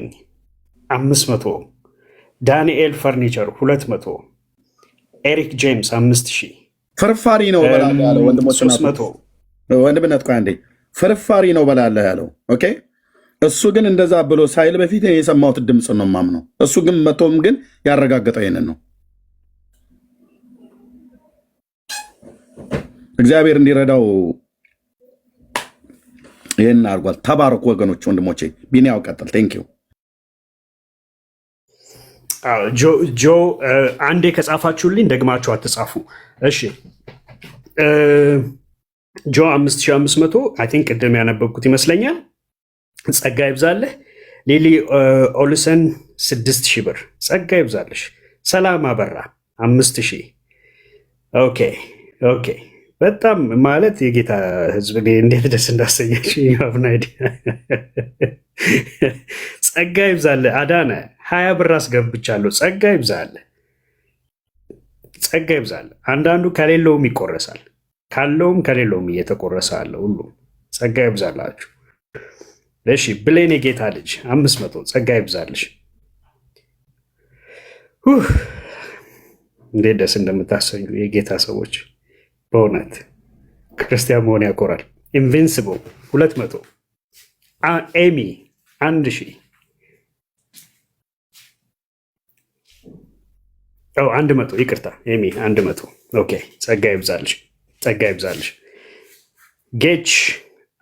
500 ዳንኤል ፈርኒቸር 200 ኤሪክ ጄምስ 5000 ፍርፋሪ ነው በላለ ያለው ወንድሞች 300 ወንድምነት ቆይ አንዴ ፍርፋሪ ነው በላለ ያለው ኦኬ። እሱ ግን እንደዛ ብሎ ሳይል በፊት የሰማሁት ድምፅ ነው የማምነው። እሱ ግን መቶም ግን ያረጋገጠው ይሄንን ነው። እግዚአብሔር እንዲረዳው ይሄን አድርጓል። ተባረኩ ወገኖች፣ ወንድሞቼ። ቢኒያው ቀጥል። ቴንኪው ጆ አንዴ ከጻፋችሁልኝ ደግማችሁ አትጻፉ እሺ። ጆ 5500 አይ ቲንክ ቅድም ያነበብኩት ይመስለኛል። ጸጋ ይብዛለህ። ሊሊ ኦልሰን 6000 ብር ጸጋ ይብዛለሽ። ሰላም አበራ 5000 ኦኬ። በጣም ማለት የጌታ ሕዝብ እንዴት ደስ እንዳሰኛች አብናይዲ ጸጋ ይብዛለህ። አዳነ 20 ብር አስገብቻለሁ። ጸጋ ይብዛለህ፣ ጸጋ ይብዛለህ። አንዳንዱ ከሌለውም ይቆረሳል፣ ካለውም ከሌለውም እየተቆረሰ አለ። ሁሉም ጸጋ ይብዛላችሁ። እሺ ብሌን የጌታ ልጅ 500 ጸጋ ይብዛልሽ። እንዴት ደስ እንደምታሰኙ የጌታ ሰዎች በእውነት ክርስቲያን መሆን ያኮራል። ኢንቪንሲብል 200 ኤሚ 1000 100 ይቅርታ ኤሚ 100 ኦኬ። ጸጋ ይብዛልሽ፣ ጸጋ ይብዛልሽ። ጌች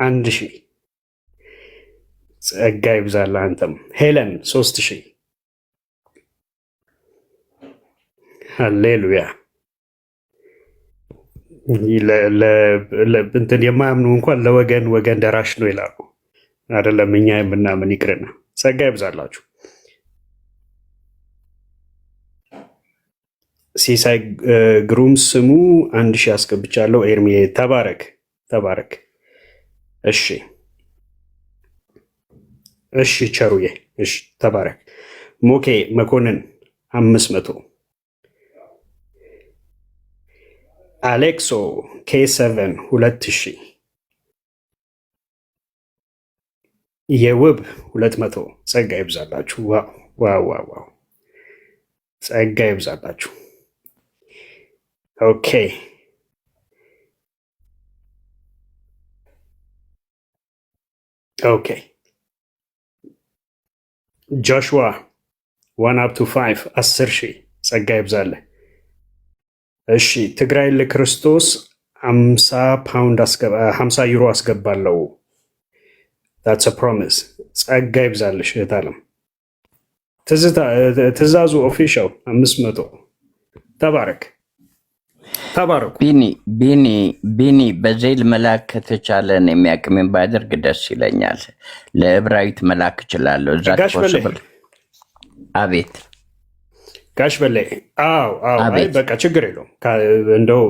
1000 ጸጋ ይብዛል አንተም። ሄለን 3000 ሃሌሉያ። እንትን የማያምኑ እንኳን ለወገን ወገን ደራሽ ነው ይላሉ አይደለም? እኛ የምናምን ይቅርና ጸጋ ይብዛላችሁ። ሲሳይ ግሩም ስሙ 1000 አስገብቻለሁ። ኤርሚ ተባረክ ተባረክ። እሺ ቸሩዬ እሺ ተባረክ። ሞኬ መኮንን 500 አሌክሶ K7 2000 የውብ 200 ጸጋ ይብዛላችሁ። ዋው ጸጋ ይብዛላችሁ። ኦኬ ጆሹዋ 1 up to 5 10,000 ጸጋ ይብዛልህ። እሺ ትግራይ ለክርስቶስ 50 ዩሮ አስገባለሁ። that's a promise። ጸጋ ይብዛልሽ እህት ዓለም። ትእዛዙ ኦፊሻል 500 ተባረክ። ተባረኩ። ቢኒ በዜል መላክ ከተቻለን የሚያቅምን ባደርግ ደስ ይለኛል። ለዕብራዊት መላክ እችላለሁ። እዛ ጋሽ በላይ አቤት። ጋሽ በላይ አዎ፣ አይ አቤት። በቃ ችግር የለውም እንደው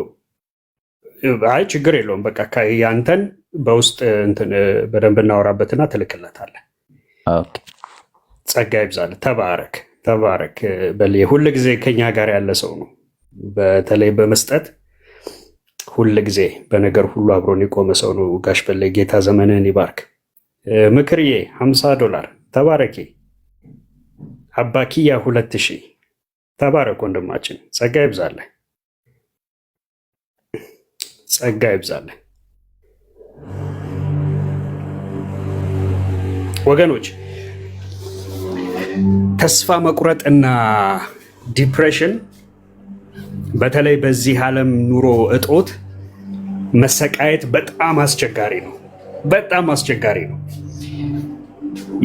አይ ችግር የለውም። በቃ ያንተን በውስጥ እንትን በደንብ እናወራበትና ትልክለታለህ። ኦኬ። ጸጋ ይብዛልህ። ተባረክ ተባረክ። በል ሁል ጊዜ ከኛ ጋር ያለ ሰው ነው። በተለይ በመስጠት ሁል ጊዜ በነገር ሁሉ አብሮን የቆመ ሰው ነው ጋሽ በላይ። ጌታ ዘመንህን ይባርክ። ምክርዬ $50 ተባረኪ። አባኪያ 2000 ተባረክ ወንድማችን። ጸጋ ይብዛልህ። ጸጋ ይብዛልህ። ወገኖች ተስፋ መቁረጥና ዲፕሬሽን በተለይ በዚህ ዓለም ኑሮ እጦት መሰቃየት በጣም አስቸጋሪ ነው። በጣም አስቸጋሪ ነው።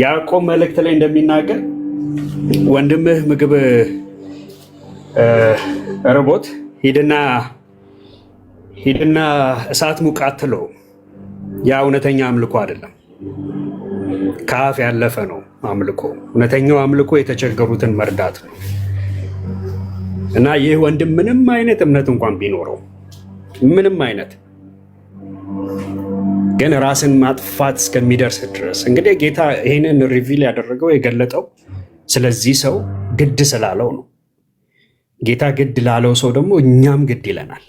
ያዕቆብ መልእክት ላይ እንደሚናገር ወንድምህ ምግብ ርቦት ሂድና እሳት ሙቅ አትለው። ያ እውነተኛ አምልኮ አይደለም። ከአፍ ያለፈ ነው አምልኮ። እውነተኛው አምልኮ የተቸገሩትን መርዳት ነው። እና ይህ ወንድም ምንም አይነት እምነት እንኳን ቢኖረው ምንም አይነት ግን ራስን ማጥፋት እስከሚደርስ ድረስ እንግዲህ ጌታ ይህንን ሪቪል ያደረገው የገለጠው ስለዚህ ሰው ግድ ስላለው ነው። ጌታ ግድ ላለው ሰው ደግሞ እኛም ግድ ይለናል።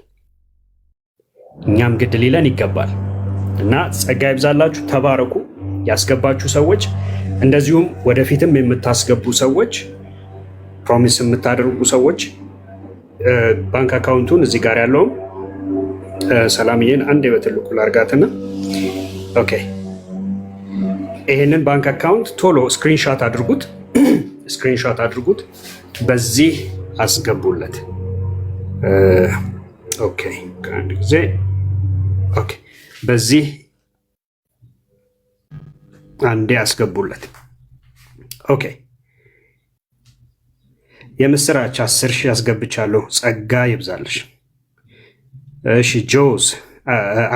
እኛም ግድ ሊለን ይገባል። እና ጸጋ ይብዛላችሁ። ተባረኩ። ያስገባችሁ ሰዎች እንደዚሁም ወደፊትም የምታስገቡ ሰዎች ፕሮሚስ የምታደርጉ ሰዎች ባንክ አካውንቱን እዚህ ጋር ያለውም ሰላምዬን አንድ በትልቁ ላርጋትና ኦኬ፣ ይሄንን ባንክ አካውንት ቶሎ ስክሪንሻት አድርጉት፣ ስክሪንሻት አድርጉት፣ በዚህ አስገቡለት። ኦኬ፣ ከአንድ ጊዜ ኦኬ፣ በዚህ አንዴ አስገቡለት። ኦኬ፣ የምስራች 10,000 ያስገብቻለሁ። ጸጋ ይብዛልሽ። እሺ፣ ጆዝ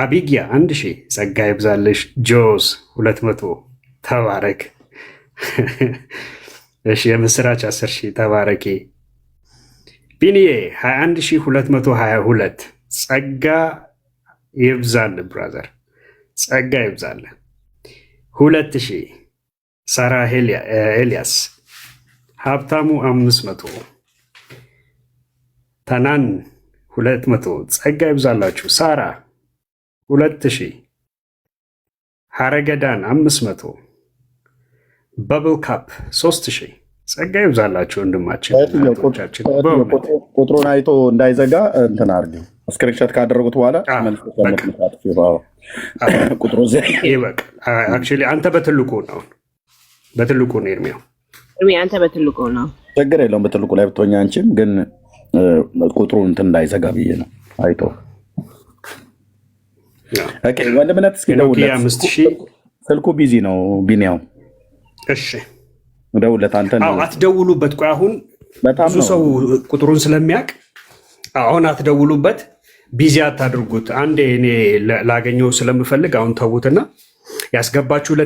አቢጊያ 1,000 ጸጋ ይብዛልሽ። ጆዝ 200 ተባረክ። እሺ፣ የምስራች 10,000 ተባረኪ። ቢኒዬ 21,222 ጸጋ ይብዛል ብራዘር፣ ጸጋ ይብዛል። 2,000 ሳራ ኤልያስ ሀብታሙ 500 ተናን 200 ጸጋ ይብዛላችሁ። ሳራ 2,000 ሀረገዳን 500 በብል ካፕ 3,000 ጸጋ ይብዛላችሁ። ወንድማችን ቁጥሩን አይቶ እንዳይዘጋ እንትን አድርጊው። ስክሪንሾት ካደረጉት በኋላ ቁጥሩ አክቹዋሊ አንተ በትልቁ ነው ኤርሚያው አንተ በትልቁ ነው። ችግር የለውም። በትልቁ ላይ ብትሆኛ አንቺም ግን ቁጥሩ እንትን እንዳይዘጋ ብዬ ነው አይቶ። ወንድምነት እስኪ ደውልለት። ስልኩ ቢዚ ነው ቢኒያው። እሺ ደውልለት። አንተ አትደውሉበት። ቆይ አሁን ብዙ ሰው ቁጥሩን ስለሚያውቅ አሁን አትደውሉበት። ቢዚ አታድርጉት። አንዴ እኔ ላገኘው ስለምፈልግ አሁን ተዉትና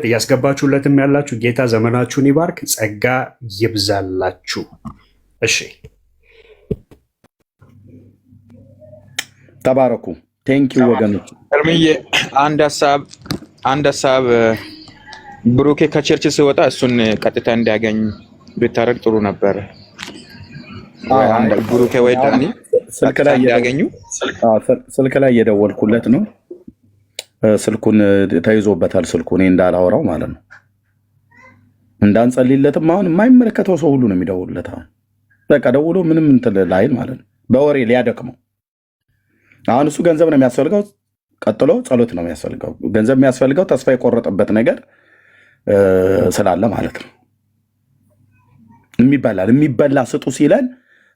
እያስገባችሁለትም ያላችሁ ጌታ ዘመናችሁን ይባርክ፣ ጸጋ ይብዛላችሁ። እሺ ተባረኩ። ቴንኪው ወገኖች። እርምዬ አንድ ሀሳብ ብሩኬ ከቸርች ሲወጣ እሱን ቀጥታ እንዲያገኝ ብታደርግ ጥሩ ነበር። ብሩኬ ወይ ዳኒ ስልክ ላይ እየደወልኩለት ነው። ስልኩን ተይዞበታል። ስልኩ እኔ እንዳላወራው ማለት ነው። እንዳንጸልይለትም አሁን የማይመለከተው ሰው ሁሉ ነው የሚደውልለት። አሁን በቃ ደውሎ ምንም እንትን ላይል ማለት ነው። በወሬ ሊያደክመው። አሁን እሱ ገንዘብ ነው የሚያስፈልገው፣ ቀጥሎ ጸሎት ነው የሚያስፈልገው። ገንዘብ የሚያስፈልገው ተስፋ የቆረጠበት ነገር ስላለ ማለት ነው። የሚበላ ስጡ ሲለን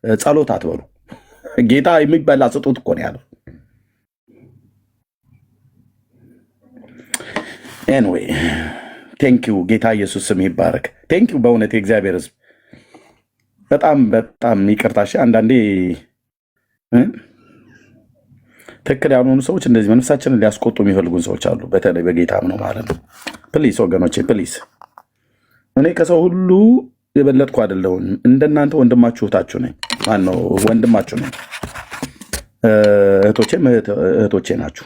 ጸሎት አትበሉ። ጌታ የሚበላ ስጡት እኮ ነው ያለው። ኤንዌይ ቴንኪው። ጌታ ኢየሱስ ስም ይባረክ። ቴንኪው በእውነት የእግዚአብሔር ሕዝብ በጣም በጣም ይቅርታ። አንዳንዴ ትክክል ያልሆኑ ሰዎች እንደዚህ መንፈሳችንን ሊያስቆጡ የሚፈልጉን ሰዎች አሉ። በተለይ በጌታም ነው ማለት ነው። ፕሊስ ወገኖቼ ፕሊስ፣ እኔ ከሰው ሁሉ የበለጥኩ አይደለሁም። እንደናንተ ወንድማችሁ እህታችሁ ነኝ። ማነው ወንድማችሁ ነኝ። እህቶቼም እህቶቼ ናችሁ።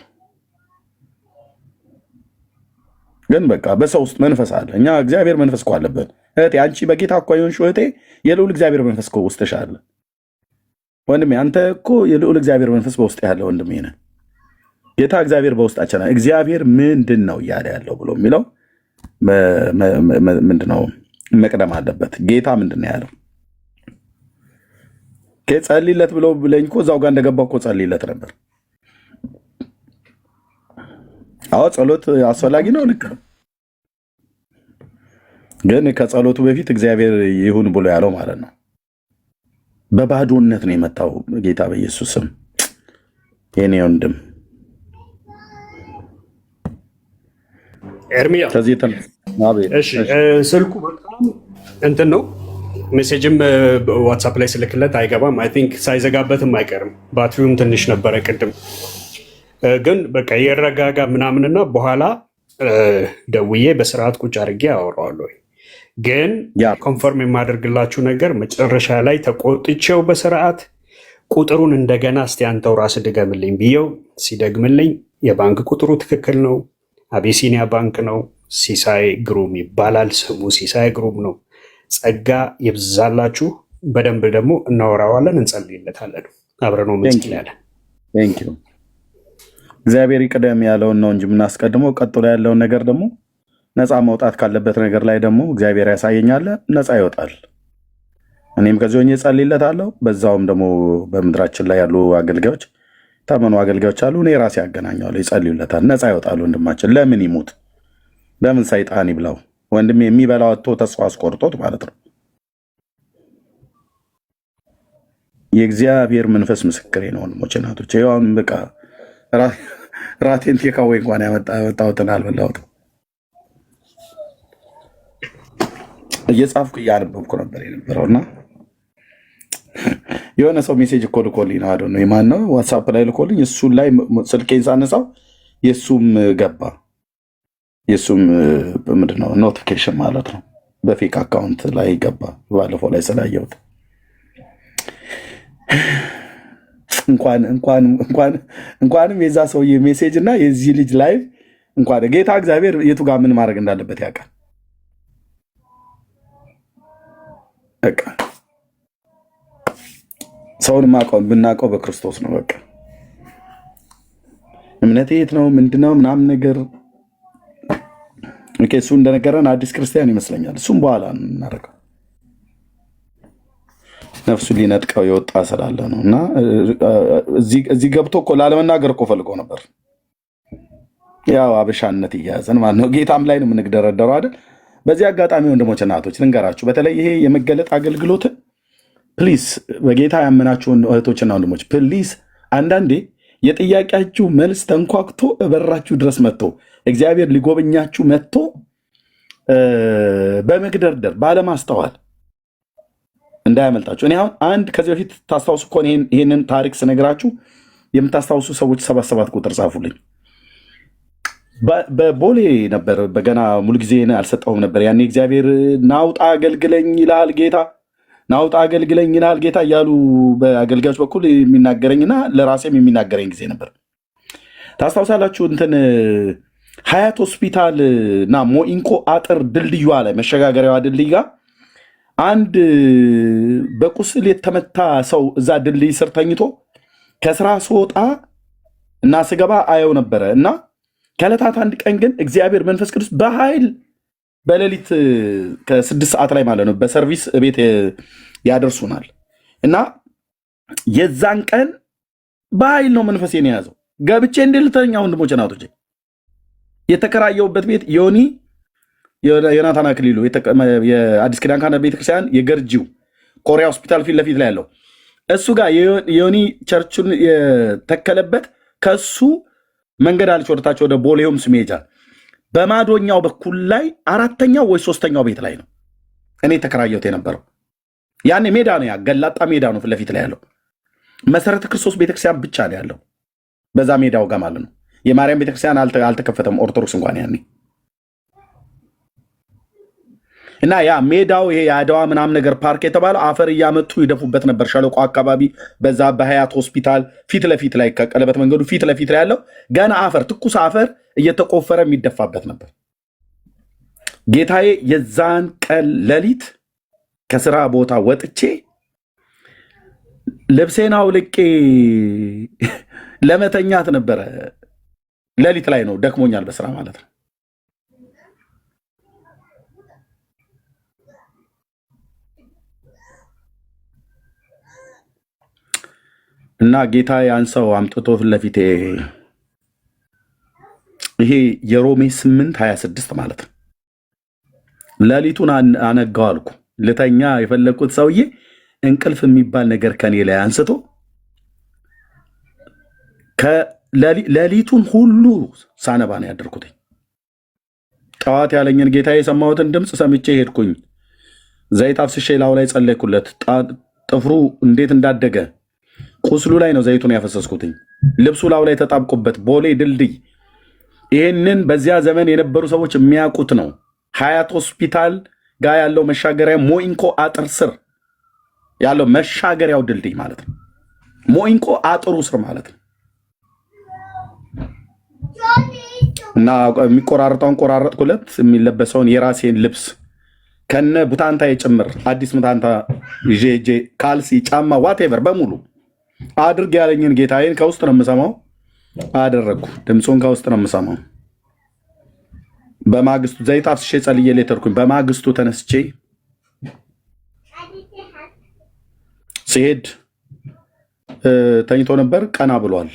ግን በቃ በሰው ውስጥ መንፈስ አለ። እኛ እግዚአብሔር መንፈስ እኮ አለብን። እህቴ አንቺ በጌታ እኮ የሆንሽው እህቴ የልዑል እግዚአብሔር መንፈስ እኮ ውስጥሽ አለ። ወንድሜ አንተ እኮ የልዑል እግዚአብሔር መንፈስ በውስጥ ያለ ወንድሜ ነህ። ጌታ እግዚአብሔር በውስጣችን እግዚአብሔር ምንድን ነው እያለ ያለው ብሎ የሚለው ምንድነው መቅደም አለበት። ጌታ ምንድን ነው ያለው? ጸልይለት ብሎ ብለኝ እኮ እዛው ጋር እንደገባው እኮ ጸልይለት ነበር። አዎ ጸሎት አስፈላጊ ነው፣ ልክ ነው። ግን ከጸሎቱ በፊት እግዚአብሔር ይሁን ብሎ ያለው ማለት ነው። በባዶነት ነው የመጣው ጌታ በኢየሱስ ስም። የኔ ወንድም ኤርሚያ ስልኩ በጣም እንትን ነው። ሜሴጅም ዋትሳፕ ላይ ስልክለት አይገባም። አይ ቲንክ ሳይዘጋበትም አይቀርም። ባትሪውም ትንሽ ነበረ ቅድም። ግን በቃ የረጋጋ ምናምንና በኋላ ደውዬ በስርዓት ቁጭ አድርጌ አወራዋለሁ። ግን ኮንፈርም የማደርግላችሁ ነገር መጨረሻ ላይ ተቆጥቼው በስርዓት ቁጥሩን እንደገና እስቲ አንተው ራስህ ድገምልኝ ብየው ሲደግምልኝ የባንክ ቁጥሩ ትክክል ነው። አቢሲኒያ ባንክ ነው። ሲሳይ ግሩም ይባላል ስሙ። ሲሳይ ግሩም ነው። ጸጋ ይብዛላችሁ። በደንብ ደግሞ እናወራዋለን፣ እንጸልይለታለን። አብረን ነው እንጸልያለን። ቴንኪው። እግዚአብሔር ይቅደም ያለውን ነው እንጂ የምናስቀድመው። ቀጥሎ ያለውን ነገር ደግሞ ነፃ መውጣት ካለበት ነገር ላይ ደግሞ እግዚአብሔር ያሳየኛል፣ ነፃ ይወጣል። እኔም ከዚህ ሆኜ እጸልይለታለሁ። በዛውም ደግሞ በምድራችን ላይ ያሉ አገልጋዮች፣ ታመኑ አገልጋዮች አሉ። እኔ ራሴ ያገናኘዋለሁ፣ ይጸልዩለታል፣ ነፃ ይወጣሉ። ወንድማችን ለምን ይሙት? ለምን ሰይጣን ይብላው? ወንድም የሚበላው አጥቶ ተስፋ አስቆርጦት ማለት ነው። የእግዚአብሔር መንፈስ ምስክሬ ነው ወንድሞቼ እናቶቼ። አሁን በቃ ራቴን ቴካዌ እንኳን ያወጣሁትን አልበላሁትም። እየጻፍኩ እያነበብኩ ነበር የነበረውና የሆነ ሰው ሜሴጅ እኮ ልኮልኝ ነው። አዶ ነው የማን ነው ዋትሳፕ ላይ ልኮልኝ። እሱን ላይ ስልኬን ሳነሳው የእሱም ገባ። የእሱም ምንድነው ኖቲፊኬሽን ማለት ነው። በፌክ አካውንት ላይ ገባ። ባለፈው ላይ ስላየሁት እንኳንም የዛ ሰውዬ ሜሴጅ እና የዚህ ልጅ ላይቭ እንኳን ጌታ እግዚአብሔር የቱ ጋር ምን ማድረግ እንዳለበት ያውቃል። በቃ ሰውን ብናውቀው በክርስቶስ ነው። በቃ እምነት የት ነው ምንድነው ምናምን ነገር እሱ እንደነገረን አዲስ ክርስቲያን ይመስለኛል። እሱም በኋላ እናደርገው ነፍሱ ሊነጥቀው የወጣ ስላለ ነው። እና እዚህ ገብቶ እኮ ላለመናገር እኮ ፈልጎ ነበር። ያው አበሻነት እያያዘን ማለት ነው። ጌታም ላይ ነው የምንደረደረው አይደል? በዚህ አጋጣሚ ወንድሞች እናቶች ልንገራችሁ፣ በተለይ ይሄ የመገለጥ አገልግሎት ፕሊስ፣ በጌታ ያመናችሁን እህቶችና ወንድሞች ፕሊስ፣ አንዳንዴ የጥያቄያችሁ መልስ ተንኳክቶ በራችሁ ድረስ መጥቶ እግዚአብሔር ሊጎበኛችሁ መጥቶ በመግደርደር ባለማስተዋል እንዳያመልጣችሁ። እኔ አሁን አንድ ከዚህ በፊት ታስታውሱ እኮ ይህንን ታሪክ ስነግራችሁ የምታስታውሱ ሰዎች 77 ቁጥር ጻፉልኝ። በቦሌ ነበር በገና ሙሉ ጊዜ አልሰጠሁም ነበር ያኔ። እግዚአብሔር ናውጣ አገልግለኝ ይልሃል ጌታ፣ ናውጣ አገልግለኝ ይልሃል ጌታ እያሉ በአገልጋዮች በኩል የሚናገረኝና ለራሴም የሚናገረኝ ጊዜ ነበር። ታስታውሳላችሁ? እንትን ሀያት ሆስፒታል እና ሞኢንኮ አጥር ድልድዩ ላይ መሸጋገሪያዋ ድልድይ ጋር አንድ በቁስል የተመታ ሰው እዛ ድልድይ ስር ተኝቶ ከስራ ስወጣ እና ስገባ አየው ነበረ። እና ከዕለታት አንድ ቀን ግን እግዚአብሔር መንፈስ ቅዱስ በኃይል በሌሊት ከ6 ሰዓት ላይ ማለት ነው በሰርቪስ ቤት ያደርሱናል። እና የዛን ቀን በኃይል ነው መንፈሴን የያዘው። ገብቼ እንድልተኛ ወንድሞች ናቶች የተከራየውበት ቤት ዮናታን አክሊሉ የአዲስ ኪዳን ካህናት ቤተክርስቲያን የገርጂው ኮሪያ ሆስፒታል ፊት ለፊት ላይ ያለው እሱ ጋር የዮኒ ቸርቹን የተከለበት ከሱ መንገድ አለች ወደታች ወደ ቦሌውም ስሜጃ በማዶኛው በኩል ላይ 4ኛው ወይ 3ኛው ቤት ላይ ነው እኔ ተከራየሁት የነበረው። ያኔ ሜዳ ነው፣ ያገላጣ ሜዳ ነው ፊት ለፊት ላይ ያለው። መሰረተ ክርስቶስ ቤተክርስቲያን ብቻ ነው ያለው በዛ ሜዳው ጋር ማለት ነው። የማርያም ቤተክርስቲያን አልተከፈተም ኦርቶዶክስ እንኳን ያኔ እና ያ ሜዳው ይሄ የአድዋ ምናምን ነገር ፓርክ የተባለው አፈር እያመጡ ይደፉበት ነበር። ሸለቆ አካባቢ በዛ በሀያት ሆስፒታል ፊት ለፊት ላይ ከቀለበት መንገዱ ፊት ለፊት ላይ ያለው ገና አፈር ትኩስ አፈር እየተቆፈረ የሚደፋበት ነበር። ጌታዬ የዛን ቀን ሌሊት ከስራ ቦታ ወጥቼ ልብሴን አውልቄ ለመተኛት ነበረ። ሌሊት ላይ ነው፣ ደክሞኛል በስራ ማለት ነው። እና ጌታ ያን ሰው አምጥቶ ፊት ለፊቴ ይሄ የሮሜ 8:26 ማለት ነው። ሌሊቱን አነጋው አልኩ። ልተኛ የፈለኩት ሰውዬ እንቅልፍ የሚባል ነገር ከኔ ላይ አንስቶ ሌሊቱን ሁሉ ሳነባ ነው ያደርኩት። ጠዋት ያለኝን ጌታ የሰማሁትን ድምፅ ሰምቼ ሄድኩኝ። ዘይት አፍስሼ ላው ላይ ጸለይኩለት። ጥፍሩ እንዴት እንዳደገ ቁስሉ ላይ ነው ዘይቱን ያፈሰስኩትኝ። ልብሱ ላው ላይ ተጣብቆበት ቦሌ ድልድይ። ይህንን በዚያ ዘመን የነበሩ ሰዎች የሚያውቁት ነው። ሀያት ሆስፒታል ጋር ያለው መሻገሪያ ሞኢንኮ አጥር ስር ያለው መሻገሪያው ድልድይ ማለት ነው። ሞኢንኮ አጥሩ ስር ማለት ነው። እና የሚቆራረጠውን ቆራረጥኩለት። የሚለበሰውን የራሴን ልብስ ከነ ቡታንታ የጭምር አዲስ ቡታንታ ይዤ ካልሲ፣ ጫማ፣ ዋቴቨር በሙሉ አድርግ ያለኝን ጌታዬን ከውስጥ ነው የምሰማው አደረግኩ። ድምፁን ከውስጥ ነው የምሰማው። በማግስቱ ዘይት አፍስሼ ጸልዬ ሌተርኩኝ። በማግስቱ ተነስቼ ሲሄድ ተኝቶ ነበር። ቀና ብሏል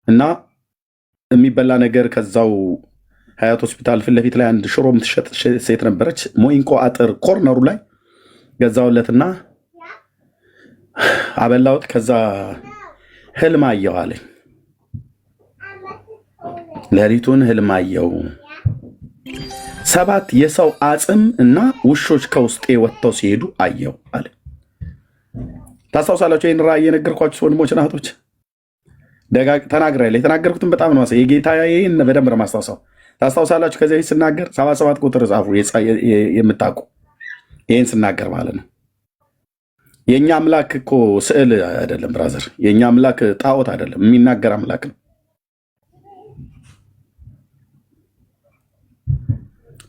እና የሚበላ ነገር ከዛው ሀያት ሆስፒታል ፊት ለፊት ላይ አንድ ሽሮ የምትሸጥ ሴት ነበረች። ሞኢንኮ አጥር ኮርነሩ ላይ ገዛውለትና አበላውት። ከዛ ህልም አየሁ አለኝ። ሌሊቱን ህልም አየሁ። 7 የሰው አጽም እና ውሾች ከውስጤ ወጥተው ሲሄዱ አየሁ አለ። ታስታውሳላችሁ? ይህን ራእይ የነገርኳችሁ ወንድሞችና እህቶች ተናግሬያለሁ። የተናገርኩትን በጣም ነው የጌታዬን በደንብ ነው ማስታውሰው። ታስታውሳላችሁ? ከዚህ በፊት ስናገር 77 ቁጥር ጻፉ የምታውቁ ይህን ስናገር ማለት ነው። የእኛ አምላክ እኮ ስዕል አይደለም ብራዘር። የእኛ አምላክ ጣዖት አይደለም፣ የሚናገር አምላክ ነው።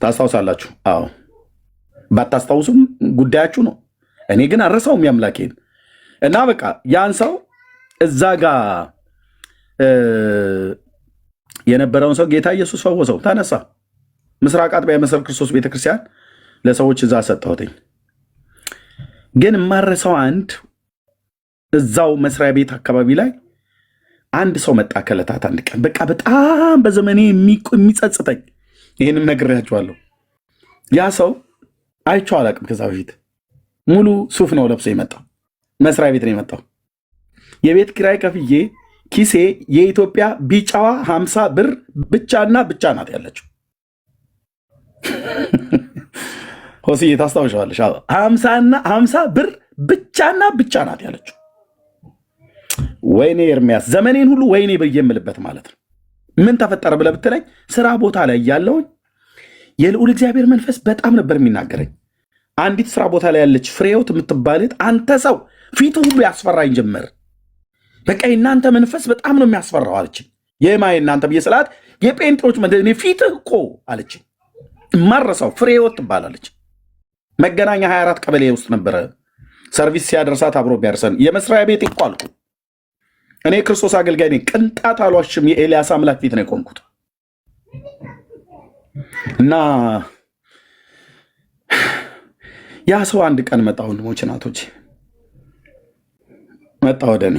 ታስታውሳላችሁ? አዎ። ባታስታውሱም ጉዳያችሁ ነው። እኔ ግን አረሳውም የአምላኬን እና በቃ ያን ሰው እዛ ጋር የነበረውን ሰው ጌታ ኢየሱስ ፈወሰው፣ ተነሳ። ምስራቅ አጥቢያ የመሰል ክርስቶስ ቤተክርስቲያን ለሰዎች እዛ ሰጠሁትኝ። ግን የማረሰው አንድ እዛው መስሪያ ቤት አካባቢ ላይ አንድ ሰው መጣ ከዕለታት አንድ ቀን። በቃ በጣም በዘመኔ የሚጸጽተኝ ይህንም ነግሬያችኋለሁ። ያ ሰው አይቼው አላውቅም ከዛ በፊት። ሙሉ ሱፍ ነው ለብሶ የመጣው። መስሪያ ቤት ነው የመጣው። የቤት ኪራይ ከፍዬ ኪሴ የኢትዮጵያ ቢጫዋ 50 ብር ብቻና ብቻ ናት ያለችው። ሆስዬ ታስታውሻለሽ? 50 ብር ብቻና ብቻ ናት ያለችው። ወይኔ ኤርሚያስ ዘመኔን ሁሉ ወይኔ ብዬ የምልበት ማለት ነው። ምን ተፈጠረ ብለህ ብትለኝ ስራ ቦታ ላይ ያለውኝ የልዑል እግዚአብሔር መንፈስ በጣም ነበር የሚናገረኝ። አንዲት ስራ ቦታ ላይ ያለች ፍሬዎት የምትባልት አንተ ሰው ፊቱ ሁሉ ያስፈራኝ ጀመር። በቃ የእናንተ መንፈስ በጣም ነው የሚያስፈራው አለችኝ። የማየ እናንተ ብዬ ስላት የጴንጤዎች እኔ ፊትህ እኮ አለችኝ። ማረሳው ፍሬዎት ትባላለች። መገናኛ 24 ቀበሌ ውስጥ ነበረ ሰርቪስ ሲያደርሳት አብሮ ቢያርሰን የመስሪያ ቤት እኮ አልኩ። እኔ ክርስቶስ አገልጋይ ነኝ፣ ቅንጣት አልዋሽም። የኤልያስ አምላክ ፊት ነው የቆምኩት። እና ያ ሰው አንድ ቀን መጣ። ወንድሞች እናቶች መጣ ወደ እኔ።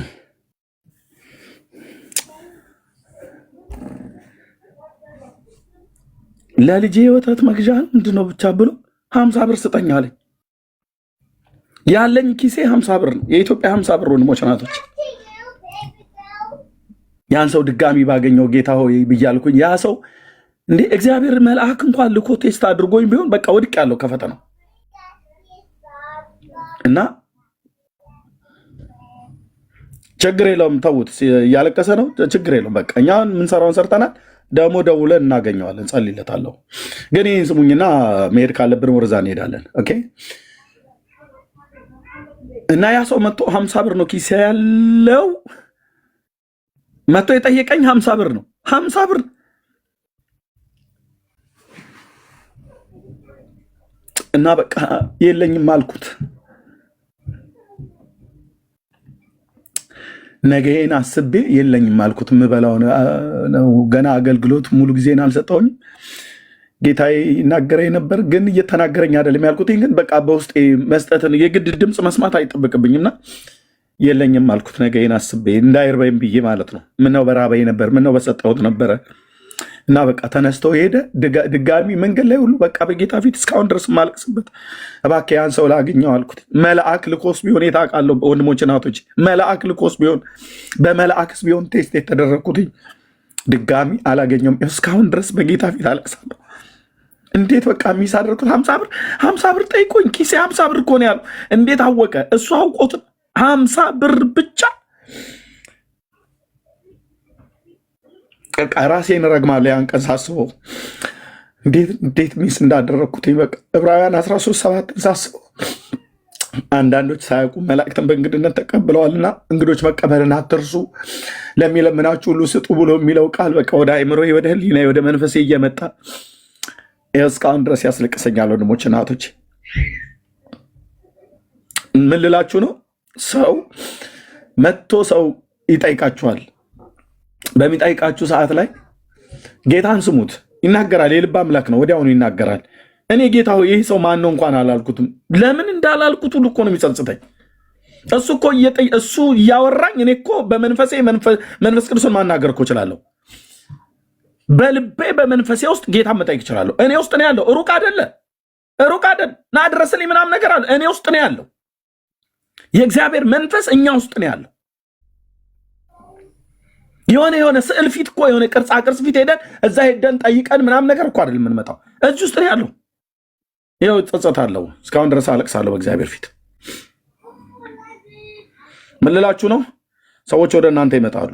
ለልጄ የወተት መግዣ ምንድነው ብቻ ብሎ 50 ብር ስጠኝ አለኝ። ያለኝ ኪሴ 50 ብር ነው፣ የኢትዮጵያ 50 ብር። ወንድሞች እናቶች ያን ሰው ድጋሚ ባገኘው ጌታ ሆይ ብያልኩኝ። ያ ሰው እንዴ እግዚአብሔር መልአክ እንኳን ልኮ ቴስት አድርጎኝ ቢሆን በቃ ወድቅ ያለው ከፈተናው እና ችግር የለውም ተውት። እያለቀሰ ነው፣ ችግር የለውም። በቃ እኛ የምንሰራውን ሰርተናል። ደግሞ ደውለን እናገኘዋለን፣ ጸልይለታለሁ። ግን ይህን ስሙኝና መሄድ ካለብን ወደዛ እንሄዳለን። ኦኬ። እና ያ ሰው መጥቶ 50 ብር ነው ኪስ ያለው መጥቶ የጠየቀኝ 50 ብር ነው። 50 ብር እና በቃ የለኝም አልኩት። ነገን አስቤ የለኝም አልኩት። የምበላው ነው ገና አገልግሎት ሙሉ ጊዜን አልሰጠውኝም። ጌታዬ ይናገረኝ ነበር፣ ግን እየተናገረኝ አይደለም ያልኩት። ግን በቃ በውስጤ መስጠትን የግድ ድምፅ መስማት አይጠብቅብኝምና የለኝም አልኩት። ነገን አስቤ እንዳይርበይም ብዬ ማለት ነው። ምነው በራበኝ ነበር፣ ምነው በሰጠሁት ነበረ። እና በቃ ተነስቶ ሄደ። ድጋሚ መንገድ ላይ ሁሉ በቃ በጌታ ፊት እስካሁን ድረስ ማለቅስበት እባክህ ያን ሰው ላገኘው አልኩት። መልአክ ልኮስ ቢሆን የታውቃለሁ ወንድሞች እናቶች፣ መልአክ ልኮስ ቢሆን በመልአክስ ቢሆን ቴስት የተደረግኩትኝ ድጋሚ አላገኘውም። እስካሁን ድረስ በጌታ ፊት አለቅሳለሁ። እንዴት በቃ የሚሳደርኩት 50 ብር ጠይቆኝ ኪሴ 50 ብር እኮ ነው ያለው። እንዴት አወቀ? እሱ አውቆት 50 ብር ብቻ ራሴን ረግማለሁ። ያን ቀን ሳስበው እንዴት ሚስ እንዳደረግኩት በቃ ዕብራውያን 13:7 ሳስበው አንዳንዶች ሳያውቁ መላእክትን በእንግድነት ተቀብለዋልና እንግዶች መቀበልን አትርሱ፣ ለሚለምናችሁ ሁሉ ስጡ ብሎ የሚለው ቃል በቃ ወደ አእምሮ፣ ወደ ሕሊና፣ ወደ መንፈሴ እየመጣ እስካሁን ድረስ ያስለቅሰኛል። ወንድሞች እናቶች፣ ምን ልላችሁ ነው? ሰው መጥቶ ሰው ይጠይቃችኋል። በሚጠይቃችሁ ሰዓት ላይ ጌታን ስሙት። ይናገራል። የልብ አምላክ ነው፣ ወዲያውኑ ይናገራል። እኔ ጌታ ሆይ ይህ ሰው ማን ነው እንኳን አላልኩትም። ለምን እንዳላልኩት ሁሉ እኮ ነው የሚጸጽተኝ። እሱ እኮ እሱ እያወራኝ እኔ እኮ በመንፈሴ መንፈስ ቅዱስን ማናገር እኮ እችላለሁ። በልቤ በመንፈሴ ውስጥ ጌታን መጠየቅ እችላለሁ። እኔ ውስጥ ነው ያለው። ሩቅ አይደለ ና ድረስልኝ ምናምን ነገር አለ። እኔ ውስጥ ነው ያለው። የእግዚአብሔር መንፈስ እኛ ውስጥ ነው ያለው። የሆነ ስዕል ፊት እኮ የሆነ ቅርጻ ቅርጽ ፊት ሄደን እዛ ሄደን ጠይቀን ምናምን ነገር እኮ አይደለም የምንመጣው። እዚህ ውስጥ ነው ያለው። ይኸው ጸጸታለሁ። እስካሁን ድረስ አለቅሳለሁ በእግዚአብሔር ፊት። ምን ልላችሁ ነው? ሰዎች ወደ እናንተ ይመጣሉ።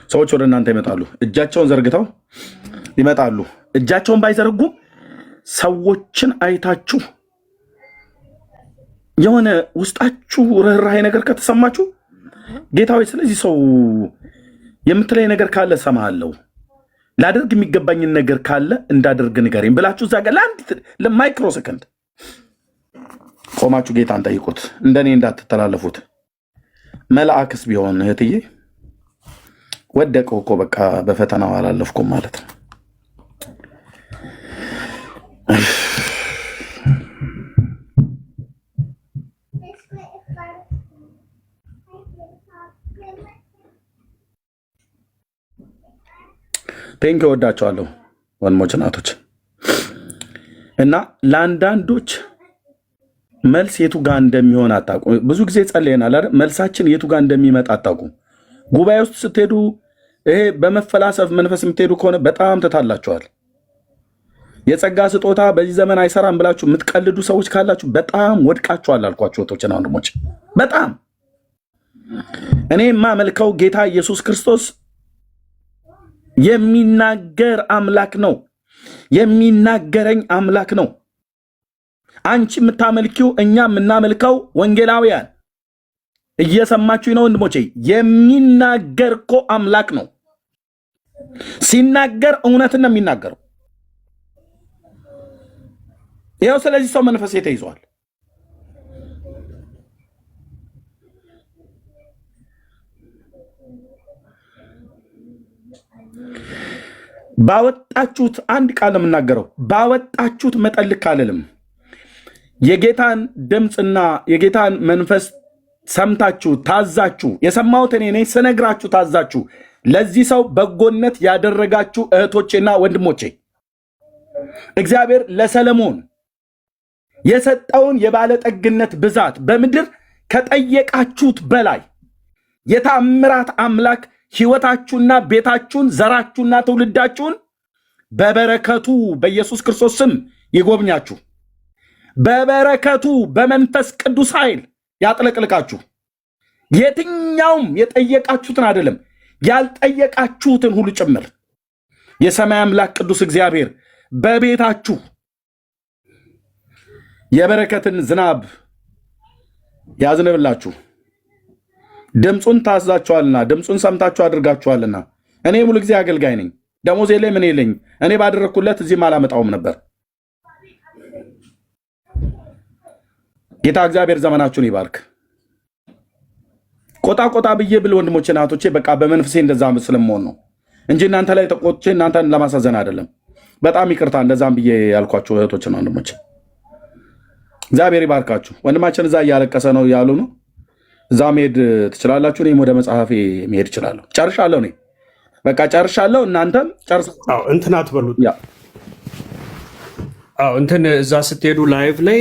ሰዎች ወደ እናንተ ይመጣሉ። እጃቸውን ዘርግተው ይመጣሉ። እጃቸውን ባይዘረጉም ሰዎችን አይታችሁ የሆነ ውስጣችሁ ርህራሄ ነገር ከተሰማችሁ ጌታ ሆይ ስለዚህ ሰው የምትለኝ ነገር ካለ ሰማሃለሁ፣ ላደርግ የሚገባኝን ነገር ካለ እንዳደርግ ንገረኝ ብላችሁ እዛ ጋር ለማይክሮ ሰከንድ ቆማችሁ ጌታን ጠይቁት። እንደኔ እንዳትተላለፉት። መልአክስ ቢሆን እህትዬ ወደቀው እኮ በቃ በፈተናው አላለፍኩም ማለት ነው። ቴንክ ወዳቸዋለሁ ወንድሞች እናቶች። እና ለአንዳንዶች መልስ የቱ ጋር እንደሚሆን አታውቁም። ብዙ ጊዜ ጸልየናል አይደል? መልሳችን የቱ ጋር እንደሚመጣ አታውቁም። ጉባኤ ውስጥ ስትሄዱ ይሄ በመፈላሰፍ መንፈስ የምትሄዱ ከሆነ በጣም ትታላችኋል። የጸጋ ስጦታ በዚህ ዘመን አይሰራም ብላችሁ የምትቀልዱ ሰዎች ካላችሁ በጣም ወድቃችኋል አልኳችሁ ወቶችና ወንድሞች። በጣም እኔ የማመልከው ጌታ ኢየሱስ ክርስቶስ የሚናገር አምላክ ነው። የሚናገረኝ አምላክ ነው። አንቺ የምታመልኪው እኛ የምናመልከው ወንጌላውያን እየሰማችሁ ነው ወንድሞቼ። የሚናገር እኮ አምላክ ነው። ሲናገር እውነትን ነው የሚናገረው። ይኸው ስለዚህ ሰው መንፈስ ተይዟል። ባወጣችሁት አንድ ቃል ነው የምናገረው። ባወጣችሁት መጠን ልክ አልልም። የጌታን ድምፅና የጌታን መንፈስ ሰምታችሁ ታዛችሁ፣ የሰማሁት እኔ ነኝ ስነግራችሁ ታዛችሁ ለዚህ ሰው በጎነት ያደረጋችሁ እህቶቼና ወንድሞቼ፣ እግዚአብሔር ለሰለሞን የሰጠውን የባለጠግነት ብዛት በምድር ከጠየቃችሁት በላይ የተአምራት አምላክ ሕይወታችሁና ቤታችሁን ዘራችሁና ትውልዳችሁን በበረከቱ በኢየሱስ ክርስቶስ ስም ይጎብኛችሁ። በበረከቱ በመንፈስ ቅዱስ ኃይል ያጥለቅልቃችሁ። የትኛውም የጠየቃችሁትን አይደለም ያልጠየቃችሁትን ሁሉ ጭምር የሰማይ አምላክ ቅዱስ እግዚአብሔር በቤታችሁ የበረከትን ዝናብ ያዝንብላችሁ። ድምፁን ታዛችኋልና ድምፁን ሰምታችሁ አድርጋችኋልና። እኔ ሙሉ ጊዜ አገልጋይ ነኝ፣ ደሞዝ የለኝ፣ ምን የለኝ። እኔ ባደረግኩለት እዚህም አላመጣውም ነበር። ጌታ እግዚአብሔር ዘመናችሁን ይባርክ። ቆጣ ቆጣ ብዬ ብል ወንድሞቼ ናቶቼ በቃ በመንፈሴ እንደዛ ስለምሆን ነው እንጂ እናንተ ላይ ተቆጥቼ እናንተን ለማሳዘን አይደለም። በጣም ይቅርታ እንደዛም ብዬ ያልኳችሁ እህቶችና ወንድሞቼ እግዚአብሔር ይባርካችሁ። ወንድማችን እዛ እያለቀሰ ነው ያሉ ነው። እዛ መሄድ ትችላላችሁ። እኔም ወደ መጽሐፌ መሄድ እችላለሁ። ጨርሻለሁ። እኔ በቃ ጨርሻለሁ። እናንተም ጨርሳችሁ እንትን አትበሉት። እንትን እዛ ስትሄዱ ላይቭ ላይ